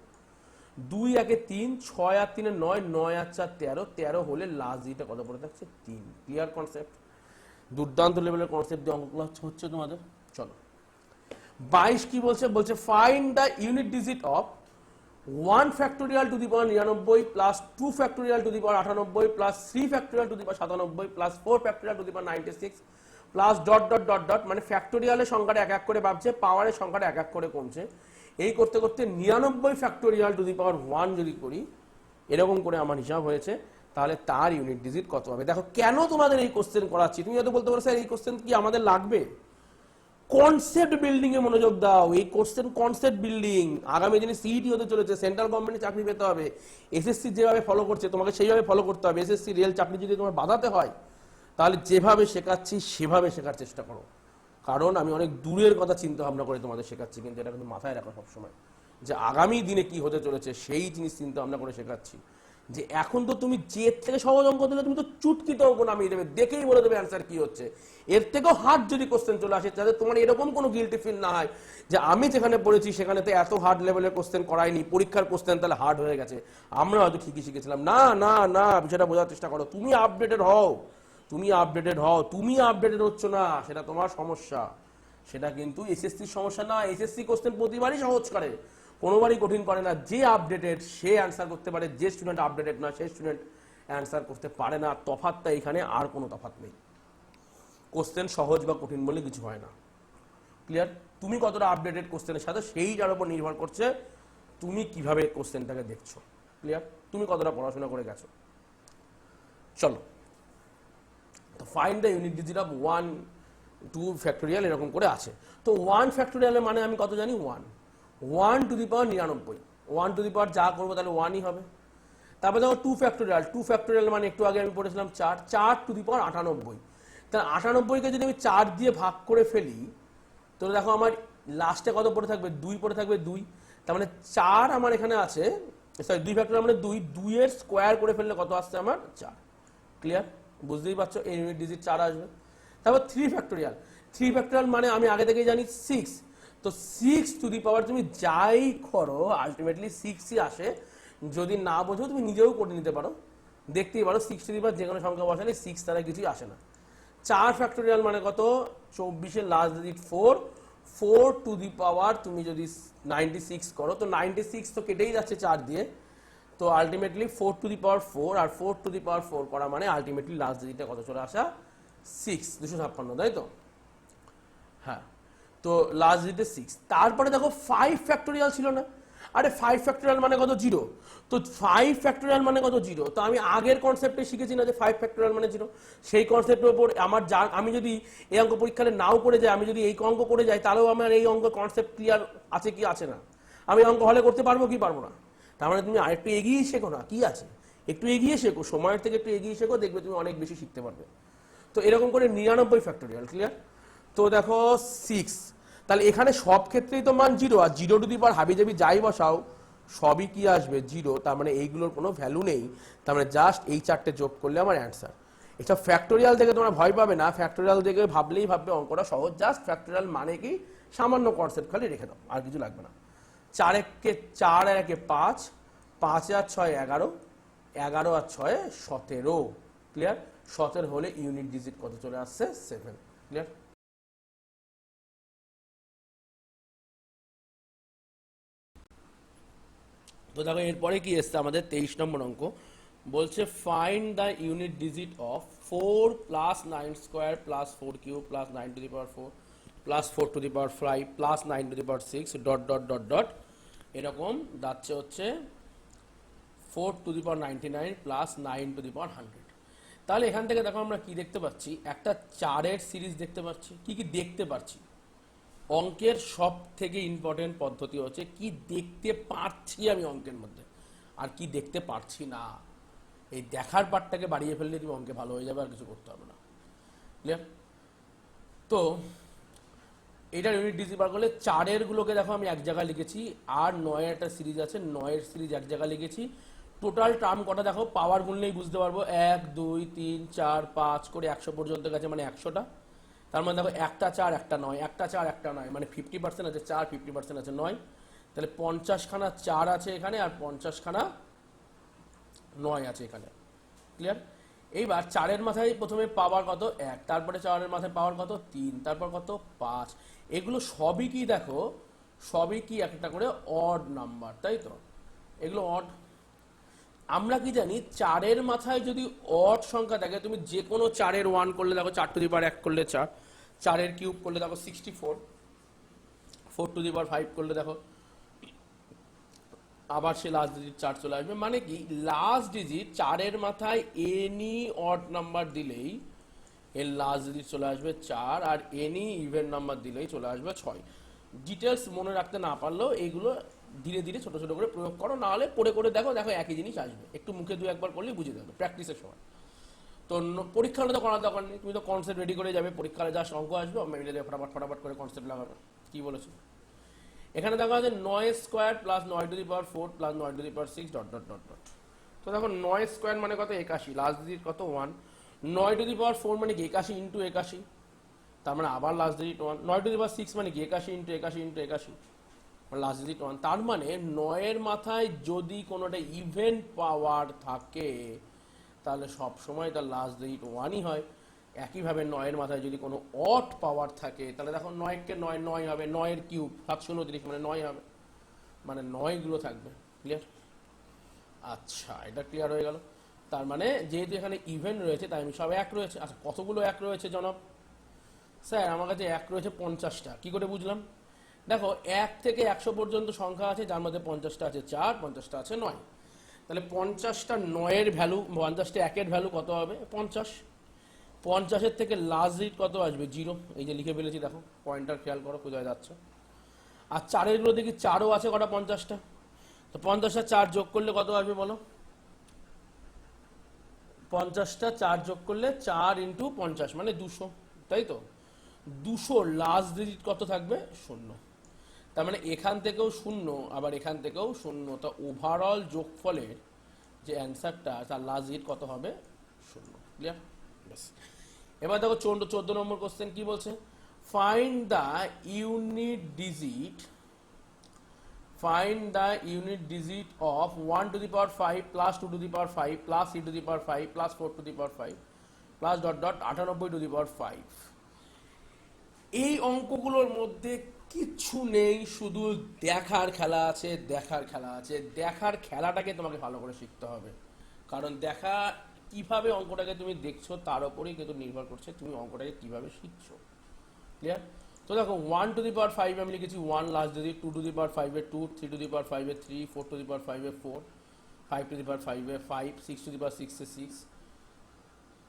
S1: 2 একে 3, 6 আর 3 9, 9 আর 4 13, 13 হলে লাস্ট ডিজিটে কত পড়ে থাকছে 3। Clear concept? দুর্দান্ত লেভেলের কনসেপ্ট দিয়ে অঙ্ক ক্লাস হচ্ছে তোমাদের। চলো 22 কি বলছে? বলছে find the unit digit of 1 factorial two the power 99 plus 2 factorial two the power 98 plus 3 factorial two the power 97 plus 4 factorial two the power 96 plus dot dot dot dot, মানে ফ্যাক্টোরিয়ালের সংখ্যাটা এক এক করে বাড়ছে, পাওয়ারের সংখ্যাটা এক এক করে কমছে। এই করতে করতে 99 ফ্যাক্টোরিয়াল টু দি পাওয়ার 1 যদি করি, এরকম করে আমার হিসাব হয়েছে, তাহলে তার ইউনিট ডিজিট কত হবে? দেখো কেন তোমাদের এই কোশ্চেন করাচ্ছি। তুমি হয়তো বলতে পারো স্যার এই কোশ্চেন কি আমাদের লাগবে? কনসেপ্ট বিল্ডিং এ মনোযোগ দাও। এই কোশ্চেন কনসেপ্ট বিল্ডিং। আগামী দিনে সিইটি হতে চলেছে, সেন্ট্রাল গভর্নমেন্টের চাকরি পেতে হবে, এসএসসি যেভাবে ফলো করছে তোমাকে সেইভাবে ফলো করতে হবে। এসএসসি রেল চাকরি যদি তোমার বাধাতে হয় তাহলে যেভাবে শেখাচ্ছি সেভাবে শেখার চেষ্টা করো, কারণ আমি অনেক দূরের কথা চিন্তা ভাবনা করে তোমাদের শেখাচ্ছি। কিন্তু এটা কিন্তু মাথায় রাখো সবসময় যে আগামী দিনে কি হতে চলেছে সেই জিনিস চিন্তা ভাবনা করে শেখাচ্ছি। যে এখন তো তুমি যে থেকে সহজ অঙ্ক দিলে তুমি তো চুটকিতে অঙ্ক নামিয়ে দেবে, দেখেই বলে দেবে অ্যান্সার কি হচ্ছে। এর থেকেও হার্ড যদি কোশ্চেন চলে আসে যাতে তোমার এরকম কোনো গিল্টি ফিল না হয় যে আমি যেখানে পড়েছি সেখানে তো এত হার্ড লেভেলের কোশ্চেন করায়নি, পরীক্ষার কোশ্চেন তাহলে হার্ড হয়ে গেছে, আমরা হয়তো ঠিকই শিখেছিলাম। না না না, বিষয়টা বোঝার চেষ্টা করো। তুমি আপডেটেড হও, তুমি আপডেটেড হও। তুমি আপডেটেড হচ্ছ না সেটা তোমার সমস্যা, সেটা কিন্তু এসএসসির সমস্যা না। এসএসসি কোশ্চেন প্রতিবারই সহজ করে, কোনোবারই কঠিন করে না। যে আপডেটেড সে অ্যান্সার করতে পারে, যে স্টুডেন্ট আপডেটেড না সেই স্টুডেন্ট অ্যান্সার করতে পারে না। তফাৎটা এখানে আর কোনো তফাৎ নেই। কোশ্চেন সহজ বা কঠিন বলে কিছু হয় না। ক্লিয়ার? তুমি কতটা আপডেটেড কোশ্চেনের সাথে সেইটার উপর নির্ভর করছে তুমি কিভাবে কোশ্চেনটাকে দেখছো। ক্লিয়ার? তুমি কতটা পড়াশোনা করে গেছো। চলো, তো find the unit digit of 1 2 factorial এরকম করে আছে। তো 1 ফ্যাক্টোরিয়ালের মানে আমি কত জানি 1, 1 two the power 99, 1 two the পাওয়ার যা করবো তাহলে 1ই হবে। তারপরে দেখো 2 ফ্যাক্টোরিয়াল, 2 ফ্যাক্টোরিয়াল মানে একটু আগে আমি পড়েছিলাম 4, 4 টু দি পাওয়ার 98। তাহলে 98কে যদি আমি 4 দিয়ে ভাগ করে ফেলি তো দেখো আমার লাস্টে কত পড়ে থাকবে 2 পড়ে থাকবে 2। তার মানে 4 আমার এখানে আছে, সরি 2 ফ্যাক্টোরিয়াল মানে 2, 2 এর স্কোয়ার করে ফেললে কত আসছে আমার 4। ক্লিয়ার? বুঝতেই পারছো এই ইউনিট ডিজিট 4 আসবে। তারপর 3 ফ্যাক্টোরিয়াল, 3 ফ্যাক্টোরিয়াল মানে আমি আগে থেকেই জানি 6। তো 6 টু দি পাওয়ার তুমি যাই করো আলটিমেটলি 6ই আসে। যদি না বোঝো তুমি নিজেও করে নিতে পারো, দেখতেই পারো 6 টু দি পাওয়ার যে কোনো সংখ্যা বসালে 6 ছাড়া কিছুই আসে না। 4 ফ্যাক্টোরিয়াল মানে কত, 24 এর লাস্ট ডিজিট 4, 4 টু দি পাওয়ার তুমি যদি 96 করো তো 96 তো কেটেই যাচ্ছে 4 দিয়ে, তো আলটিমেটলি 4 টু দি পাওয়ার 4, আর 4 টু দি পাওয়ার 4 করা মানে আলটিমেটলি লাস্ট ডিজিটে কত চলে আসা, 6, 256, তাই তো? হ্যাঁ, তো লাস্ট ডিজিটে 6। তারপরে দেখো 5 ফ্যাক্টোরিয়াল ছিল না, আরে 5 ফ্যাক্টোরিয়াল মানে কত, 0। তো 5 ফ্যাক্টোরিয়াল মানে কত, 0। তো আমি আগের কনসেপ্টে শিখেছি না যে 5 ফ্যাক্টোরিয়াল মানে 0, সেই কনসেপ্টের উপর আমার আমি যদি এই অঙ্ক পরীক্ষাতে নাও করে যাই, আমি যদি এই অঙ্ক করে যাই, তাহলেও আমার এই অঙ্ক কনসেপ্ট ক্লিয়ার আছে কি আছে না, আমি অঙ্ক হলে করতে পারবো কি পারবো না। তার মানে তুমি আরেকটু এগিয়ে শেখো না, কি আছে, একটু এগিয়ে শেখো, সময়ের থেকে একটু এগিয়ে শেখো, দেখবে তুমি অনেক বেশি শিখতে পারবে। তো এরকম করে 99 ফ্যাক্টোরিয়াল, ক্লিয়ার? তো দেখো 6, তাহলে এখানে সব ক্ষেত্রেই তো মান 0, আর 0 টু দি পাওয়ার হাবি যাবি যাই বসাও সবই কি আসবে, 0। তার মানে এইগুলোর কোনো ভ্যালু নেই, তার মানে জাস্ট এই চারটে যোগ করলে আমার অ্যান্সার। এটা ফ্যাক্টোরিয়াল থেকে তোমরা ভয় পাবে না, ফ্যাক্টোরিয়াল থেকে ভাবলেই ভাববে অঙ্কটা সহজ, জাস্ট ফ্যাক্টোরিয়াল মানে কি সামান্য কনসেপ্ট খালি রেখে দাও, আর কিছু লাগবে না। 4 একে 4 আর একে 5, 5 আর 6 11, 11 আর 6 17, ক্লিয়ার? 17 হলে ইউনিট ডিজিট কত চলে আসছে, 7, ক্লিয়ার? তো দেখো এরপরে কি এসছে আমাদের 23 নম্বর অঙ্ক, বলছে find the unit digit of 4 plus 9 square plus 4 cube plus 9 to the power 4 plus 4 to the power 5 plus 9 to the power 6 dot dot dot dot, এরকম যাচ্ছে হচ্ছে 4 to the power 99 plus 9 to the power 100। তাহলে এখান থেকে দেখো আমরা কি দেখতে পাচ্ছি, একটা 4-এর সিরিজ দেখতে পাচ্ছি। কি কি দেখতে পাচ্ছি, অঙ্কের সব থেকে ইম্পর্টেন্ট পদ্ধতি হচ্ছে কি দেখতে পাচ্ছি আমি অঙ্কের মধ্যে, আর কি দেখতে পাচ্ছি না। এই দেখার পার্টটাকে বাড়িয়ে ফেললে তুমি অঙ্কে ভালো হয়ে যাবে, আর কিছু করতে হবে না, ক্লিয়ার? তো এটার ইউনিট ডিজিট বার করলে 4-এর গুলোকে দেখো আমি এক জায়গায় লিখেছি, আর 9-এর একটা সিরিজ আছে, 9-এর সিরিজ এক জায়গায় লিখেছি। টোটাল টার্ম কটা দেখো, পাওয়ার গুনলেই বুঝতে পারবো, 1 2 3 4 5 করে 100 পর্যন্ত গেছে, মানে 100টা। তার মানে দেখো একটা 4 একটা 9, একটা 4 একটা 9, মানে 50% আছে 4, 50% আছে 9, তাহলে 50খানা 4 আছে এখানে, আর 50খানা 9 আছে এখানে, ক্লিয়ার? এইবার 4-এর মাথায় প্রথমে পাওয়ার কত 1, তারপরে 4-এর মাথায় পাওয়ার কত 3, তারপর কত 5, এগুলো সবই কি দেখো, সবই কি একটা করে অড নাম্বার, তাই তো? এগুলো অড। আমরা কি জানি 4-এর মাথায় যদি অড সংখ্যা থাকে, তুমি যে কোনো 4-এর 1 করলে দেখো 4 টু দি পাওয়ার 1 করলে 4, 4-এর কিউব করলে দেখো 64, 4 টু দি পাওয়ার 5 করলে দেখো আবার সে লাস্ট ডিজিট 4 চলে আসবে। মানে কি লাস্ট ডিজিট 4-এর মাথায় এনি অড নাম্বার দিলেই এর লাস্ট ডিজিট চলে আসবে 4, আর এনি ইভেন নাম্বার দিলেই চলে আসবে 6। ডিটেলস মনে রাখতে না পারলেও এইগুলো ধীরে ধীরে ছোট ছোট করে প্রয়োগ করো, না হলে পড়ে করে দেখো, দেখো একই জিনিস আসবে, একটু মুখে দু একবার করলেই বুঝে যাবে প্র্যাকটিসের সময়। তো পরীক্ষা হলে তো করার দরকার নেই, তুমি তো কনসেপ্ট রেডি করে যাবে, পরীক্ষায় যা অঙ্ক আসবে মেরে দেবে ফটাফট ফটাফট করে কনসেপ্ট লাগাবে। কি বলেছো এখানে দেখা যাচ্ছে 9 square plus 9 to the power 4 plus 9 to the power 6 dot dot dot dot. তো দেখো 9 স্কোয়ার মানে কত 81, লাস্ট ডিজিট কত 1, 9 টু দি পাওয়ার 4 মানে কি 81 ইন্টু 81, তার মানে আবার last digit 1, 9 to the power 6 মানে কি 81 ইন্টু 81 ইন্টু 81, লাস্ট ডিজিট 1। তার মানে 9-এর মাথায় যদি কোনোটা ইভেন পাওয়ার থাকে তাহলে সব সময় তার লাস্ট ডিজিট 1ই হয়। একইভাবে 9-এর মাথায় যদি কোনো অড পাওয়ার থাকে তাহলে দেখো 9কে 9 9 হবে, 9-এর কিউব 729 মানে 9 হবে, মানে 9গুলো থাকবে, ক্লিয়ার? আচ্ছা, এটা ক্লিয়ার হয়ে গেল। তার মানে যেহেতু এখানে ইভেন রয়েছে তাই আমি সব 1 রয়েছে। আচ্ছা, কতগুলো 1 রয়েছে জনাব? স্যার আমার কাছে 1 রয়েছে 50টা। কি করে বুঝলাম? দেখো 1 থেকে 100 পর্যন্ত সংখ্যা আছে, যার মধ্যে 50টা আছে 4, 50টা আছে 9, তাহলে 50টা 9-এর ভ্যালু, 50টা 1-এর ভ্যালু কত হবে 50, 50-এর থেকে লাস্ট ডিজিট কত আসবে 0, এই যে লিখে ফেলেছি দেখো, পয়েন্টার খেয়াল করো কোথায় যাচ্ছে। আর 4-এর গুলো দেখি 4ও আছে কটা 50টা, তো 50টা 4 যোগ করলে কত আসবে বলো, 50টা 4 যোগ করলে 4 ইন্টু 50 মানে 200, তাই তো? 200 লাস্ট ডিজিট কত থাকবে 0, তার মানে এখান থেকেও 0 আবার এখান থেকেও 0, তো ওভারঅল যোগফলের যে অ্যান্সারটা তার লাস্ট ডিজিট কত হবে 0, ক্লিয়ার? ব্যাস। এবার দেখো 14 নম্বর কোশ্চেন কি বলছে, find the unit digit find the unit digit of 1 to the power 5 plus 2 to the power 5 plus 3 to the power 5 plus 4 to the power 5 plus dot dot 98 to the power 5। এই অঙ্কগুলোর মধ্যে কিচ্ছু নেই, শুধু দেখার খেলা আছে, দেখার খেলা আছে। দেখার খেলাটাকে তোমাকে ভালো করে শিখতে হবে, কারণ দেখা কিভাবে অঙ্কটাকে তুমি দেখছো তার উপরেই কিন্তু নির্ভর করছে তুমি অঙ্কটাকে কিভাবে শিখছো। ক্লিয়ার? তো দেখো 1 টু দি পাওয়ার 5 আমি লিখেছি 1 লাস্ট দিদি, 2 টু দি পাওয়ার 5 এর 2, 3 টু দি পাওয়ার 5 এর 3, 4 টু দি পাওয়ার 5 এর 4, 5 টু দি পাওয়ার 5 এর 5, 6 টু দি পাওয়ার 6 এর 6।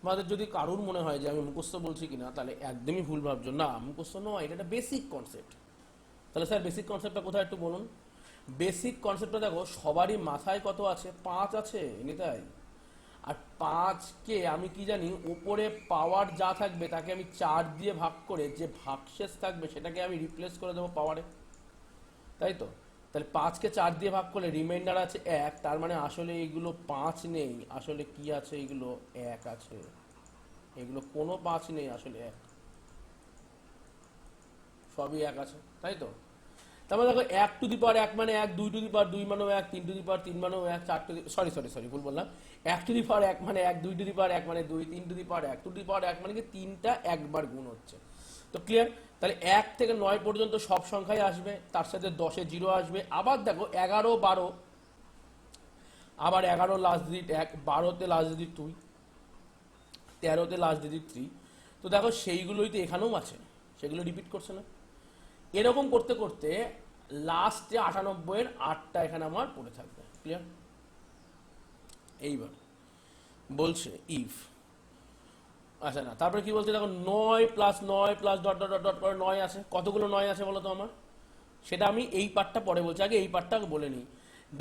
S1: আমাদের যদি কারোর মনে হয় যে আমি মুখস্থ বলছি কিনা, তাহলে একদমই ভুল ভাবছো। না, মুখস্থ নয়, এটা একটা বেসিক কনসেপ্ট। তাহলে স্যার বেসিক কনসেপ্টটা কোথায় একটু বলুন। বেসিক কনসেপ্টটা দেখো, সবারই মাথায় কত আছে? 5 আছে, নিতাই। আর 5কে আমি কি জানি, উপরে পাওয়ার যা থাকবে তাকে আমি 4 দিয়ে ভাগ করে যে ভাগশেষ থাকবে সেটাকে আমি রিপ্লেস করে দেবো পাওয়ারে, তাই তো? তাহলে 5কে 4 দিয়ে ভাগ করলে রিমাইন্ডার আছে 1, তার মানে আসলে এইগুলো 5 নেই, আসলে কি আছে? এইগুলো 1 আছে, এগুলো কোনো 5 নেই, আসলে 1, সবই 1 আছে, তাই তো? তারপরে দেখো 1 টু দি পাওয়ার 1 মানে 1, 2 টু দি পাওয়ার 2 মানেও 1, 3 টু দি পাওয়ার 3 মানেও 1, 4 টু দি সরি ভুল বললাম। 1 টু দি পাওয়ার 1 মানে 1, 2 টু দি পাওয়ার 1 মানে 2, 3 to the power 1, 2 to the power 1 মানে কি 3টা একবার গুণ হচ্ছে। তো ক্লিয়ার? তাহলে 1 থেকে 9 পর্যন্ত সব সংখ্যাই আসবে, তার সাথে 10-এ 0 আসবে। আবার দেখো 11, 12, আবার 11 লাস্ট ডিজিট 1, 12তে লাস্ট ডিজিট 2, 13তে লাস্ট ডিজিট 3। তো দেখো সেইগুলোই তো এখানেও আছে, সেগুলো রিপিট করছে না। এরকম করতে করতে লাস্টে 98-এর 8টা এখানে আমার পড়ে থাকবে। ক্লিয়ার? এইবার বলছে ইফ, আচ্ছা না, তারপরে কি বলছে দেখো 9 plus 9 plus dot dot dot dot করে 9 আছে। কতগুলো 9 আছে বলো তো আমার? সেটা আমি এই পার্টটা পরে বলছি, আগে এই পার্টটা বলে নিই।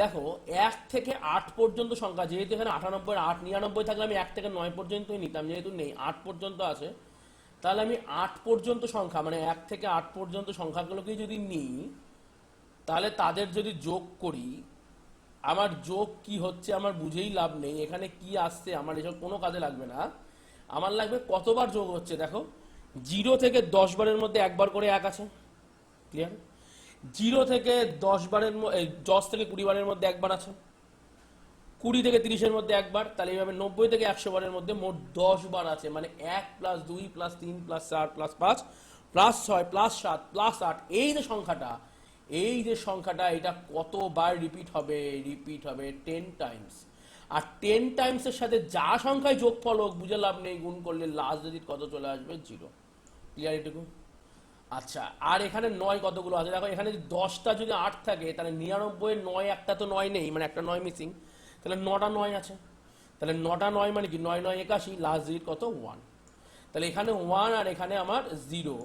S1: দেখো 1 থেকে 8 পর্যন্ত সংখ্যা, যেহেতু এখানে 98, 8, 99 থাকলে আমি 1 থেকে 9 পর্যন্তই নিতাম, যেহেতু নেই 8 পর্যন্ত আছে, তাহলে আমি 8 পর্যন্ত সংখ্যা মানে 1 থেকে 8 পর্যন্ত সংখ্যাগুলোকেই যদি নিই, তাহলে তাদের যদি যোগ করি, আমার যোগ কি হচ্ছে আমার বুঝেই লাভ নেই, এখানে কি আসছে আমার এসব কোনো কাজে লাগবে না। আমার লাগবে কতবার যোগ হচ্ছে। দেখো 0 থেকে 10 বারের মধ্যে একবার করে 1 আছে। ক্লিয়ার? 0 থেকে 10 বারের 10 থেকে 20 বারের মধ্যে একবার আছে, 20 থেকে 30-এর মধ্যে একবার, তাহলে এইভাবে 90 থেকে 100 বারের মধ্যে মোট 10 বার আছে। মানে 1 plus 2 plus 3 plus 4 plus 5 plus 6 plus 7 plus 8, এই যে সংখ্যাটা এটা কতবার রিপিট হবে? 10 টাইমস। আর 10 টাইমসের সাথে যা সংখ্যায় যোগফল হোক বুঝে লাভ নেই, গুণ করলে লাস্ট ডিজিট কত চলে আসবে? 0। ক্লিয়ার এটুকু? আচ্ছা, আর এখানে 9 কতগুলো আছে দেখো, এখানে 10টা যদি 8 থাকে, তাহলে 99-এর 9 একটা তো 9 নেই, মানে একটা 9 মিসিং, তাহলে 9টা 9 আছে। তাহলে 9টা 9 মানে কি 9 9 81, লাস্ট ডিজিট কত? 1। তাহলে এখানে 1 আর এখানে আমার 0,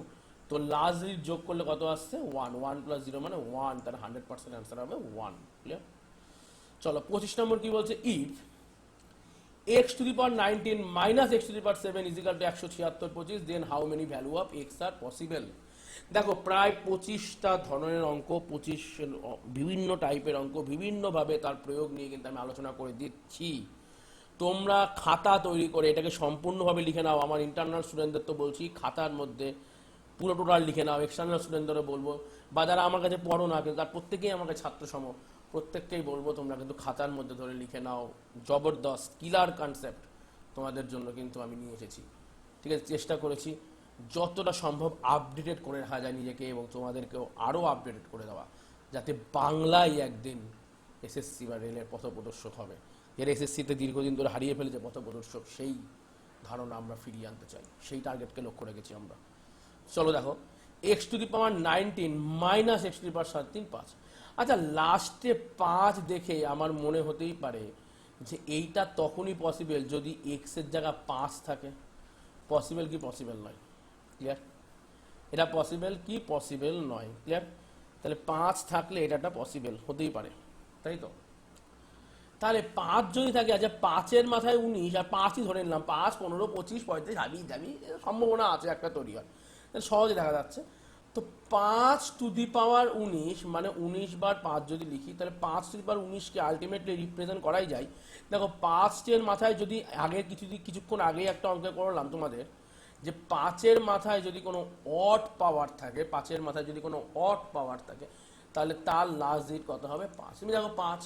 S1: তো লাস্ট ডিজিট যোগ করলে কত আসছে? 1। 1 প্লাস 0 মানে 1, তার 100% অ্যান্সার হবে 1। ক্লিয়ার? চলো 25 নম্বর কি বলছে, if x to the power 19 minus x to the power 7 is equal to 176 25, then how many value of x are possible? দেখো প্রায় 25টা ধরনের অঙ্ক, 25 বিভিন্ন টাইপের অঙ্ক, বিভিন্নভাবে তার প্রয়োগ নিয়ে কিন্তু আমি আলোচনা করে দিচ্ছি। তোমরা খাতা তৈরি করে এটাকে সম্পূর্ণভাবে লিখে নাও। আমার ইন্টারনাল স্টুডেন্টদের তো বলছি খাতার মধ্যে পুরো টোটাল লিখে নাও, এক্সটার্নাল স্টুডেন্টদেরও বলবো, বা যারা আমার কাছে পড়ো না কিন্তু তার প্রত্যেকেই আমার কাছে ছাত্র সম, প্রত্যেককেই বলবো তোমরা কিন্তু খাতার মধ্যে ধরে লিখে নাও। জবরদস্ত কিলার কনসেপ্ট তোমাদের জন্য কিন্তু আমি নিয়ে এসেছি। ঠিক আছে, চেষ্টা করেছি যতটা সম্ভব আপডেটেড করে রাখা যায় নিজেকে, এবং তোমাদেরকেও আরও আপডেটেড করে দেওয়া, যাতে বাংলায় একদিন এসএসসি বা রেলের পথপ্রদর্শক হবে। এর এসএসসিতে দীর্ঘদিন ধরে হারিয়ে ফেলেছে পথপ্রদর্শক, সেই ধারণা আমরা ফিরিয়ে আনতে চাই, সেই টার্গেটকে লক্ষ্য রেখেছি আমরা। চলো দেখো x to the power 19 minus x to the power 3 5। আচ্ছা, লাস্টে 5 দেখে আমার মনে হতেই পারে যে এইটা তখনই পসিবল যদি x এর জায়গা 5 থাকে। পসিবল কি পসিবল নয়? ক্লিয়ার? এটা পসিবল কি পসিবল নয়? ক্লিয়ার? তাহলে 5 থাকলে এটা পসিবল হতেই পারে, তাই তো? তাহলে 5 যদি থাকে, আচ্ছা 5-এর মাথায় 19 আর 5ই ধরে নিলাম, 5 15 25 35 হাবি দাবি সম্ভাবনা আছে একটা তৈরি হয়, সহজে দেখা যাচ্ছে। তো 5 টু দি পাওয়ার 19 মানে 19 বার 5 যদি লিখি, তাহলে 5 টু দি পাওয়ার 19কে আলটিমেটলি রিপ্রেজেন্ট করাই যায়। দেখো 5-এর মাথায় যদি আগে কিছুক্ষণ আগে একটা অঙ্ক করলাম তোমাদের, যে 5-এর মাথায় যদি কোনো অড পাওয়ার থাকে, 5-এর মাথায় যদি কোনো অড পাওয়ার থাকে, তাহলে তার লাস্ট ডিজিট কত হবে 5। তুমি দেখো 5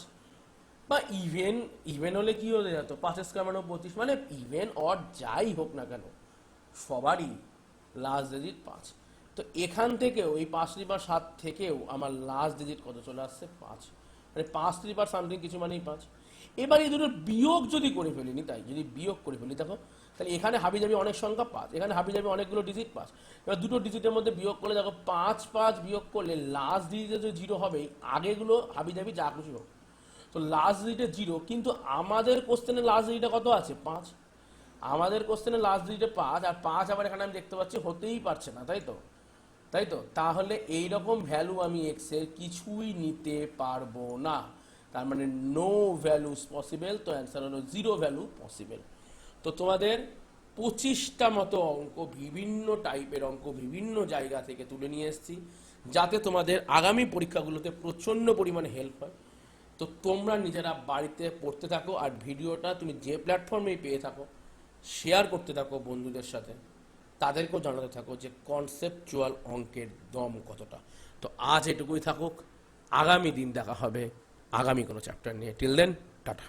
S1: বা ইভেন হলে কি হতে যেত 5 স্কোয়ার মানে 25, মানে ইভেন অর যাই হোক না কেন সবারই লাস্ট ডিজিট 5। তো এখান থেকেও এই 5 3 7 থেকেও আমার লাস্ট ডিজিট কত চলে আসছে 5, মানে 5 3 সামথিং কিছু মানেই 5। এবার এই দুটোর বিয়োগ যদি করে ফেলিনি, তাই যদি বিয়োগ করে ফেলি দেখো, তাহলে এখানে হাবি যাবি অনেক সংখ্যা 5, এখানে হাবি যাবি অনেকগুলো ডিজিট 5। এবার দুটো ডিজিটের মধ্যে বিয়োগ করলে দেখো 5 5 বিয়োগ করলে লাস্ট ডিজিটে যে 0 হবে, আগেগুলো হাবি যাবি যা খুশি হোক, তো লাস্ট ডিজিটে 0। কিন্তু আমাদের কোশ্চেনে লাস্ট ডিজিটে কত আছে 5, আমাদের কোশ্চেনে লাস্ট ডিজিটে 5, আর 5 আবার এখানে আমি দেখতে পাচ্ছি হতেই পারছে না, তাই তো তাহলে এই রকম ভ্যালু আমি এক্স এর কিছুই নিতে পারবো না, তার মানে নো ভ্যালুস পসিবল। তো অ্যান্সার হলো 0 ভ্যালু পসিবল। তো তোমাদের 25টা মতো অঙ্ক, বিভিন্ন টাইপের অঙ্ক বিভিন্ন জায়গা থেকে তুলে নিয়ে এসেছি, যাতে তোমাদের আগামী পরীক্ষাগুলোতে প্রচণ্ড পরিমাণে হেল্প হয়। তো তোমরা নিজেরা বাড়িতে পড়তে থাকো, আর ভিডিওটা তুমি যে প্ল্যাটফর্মেই পেয়ে থাকো শেয়ার করতে থাকো বন্ধুদের সাথে, তাদেরকেও জানাতে থাকো যে কনসেপচুয়াল অঙ্কের দম কতটা। তো আজ এটুকুই থাকুক, আগামী দিন দেখা হবে আগামী কোনো চ্যাপ্টার নিয়ে। Till then, tata.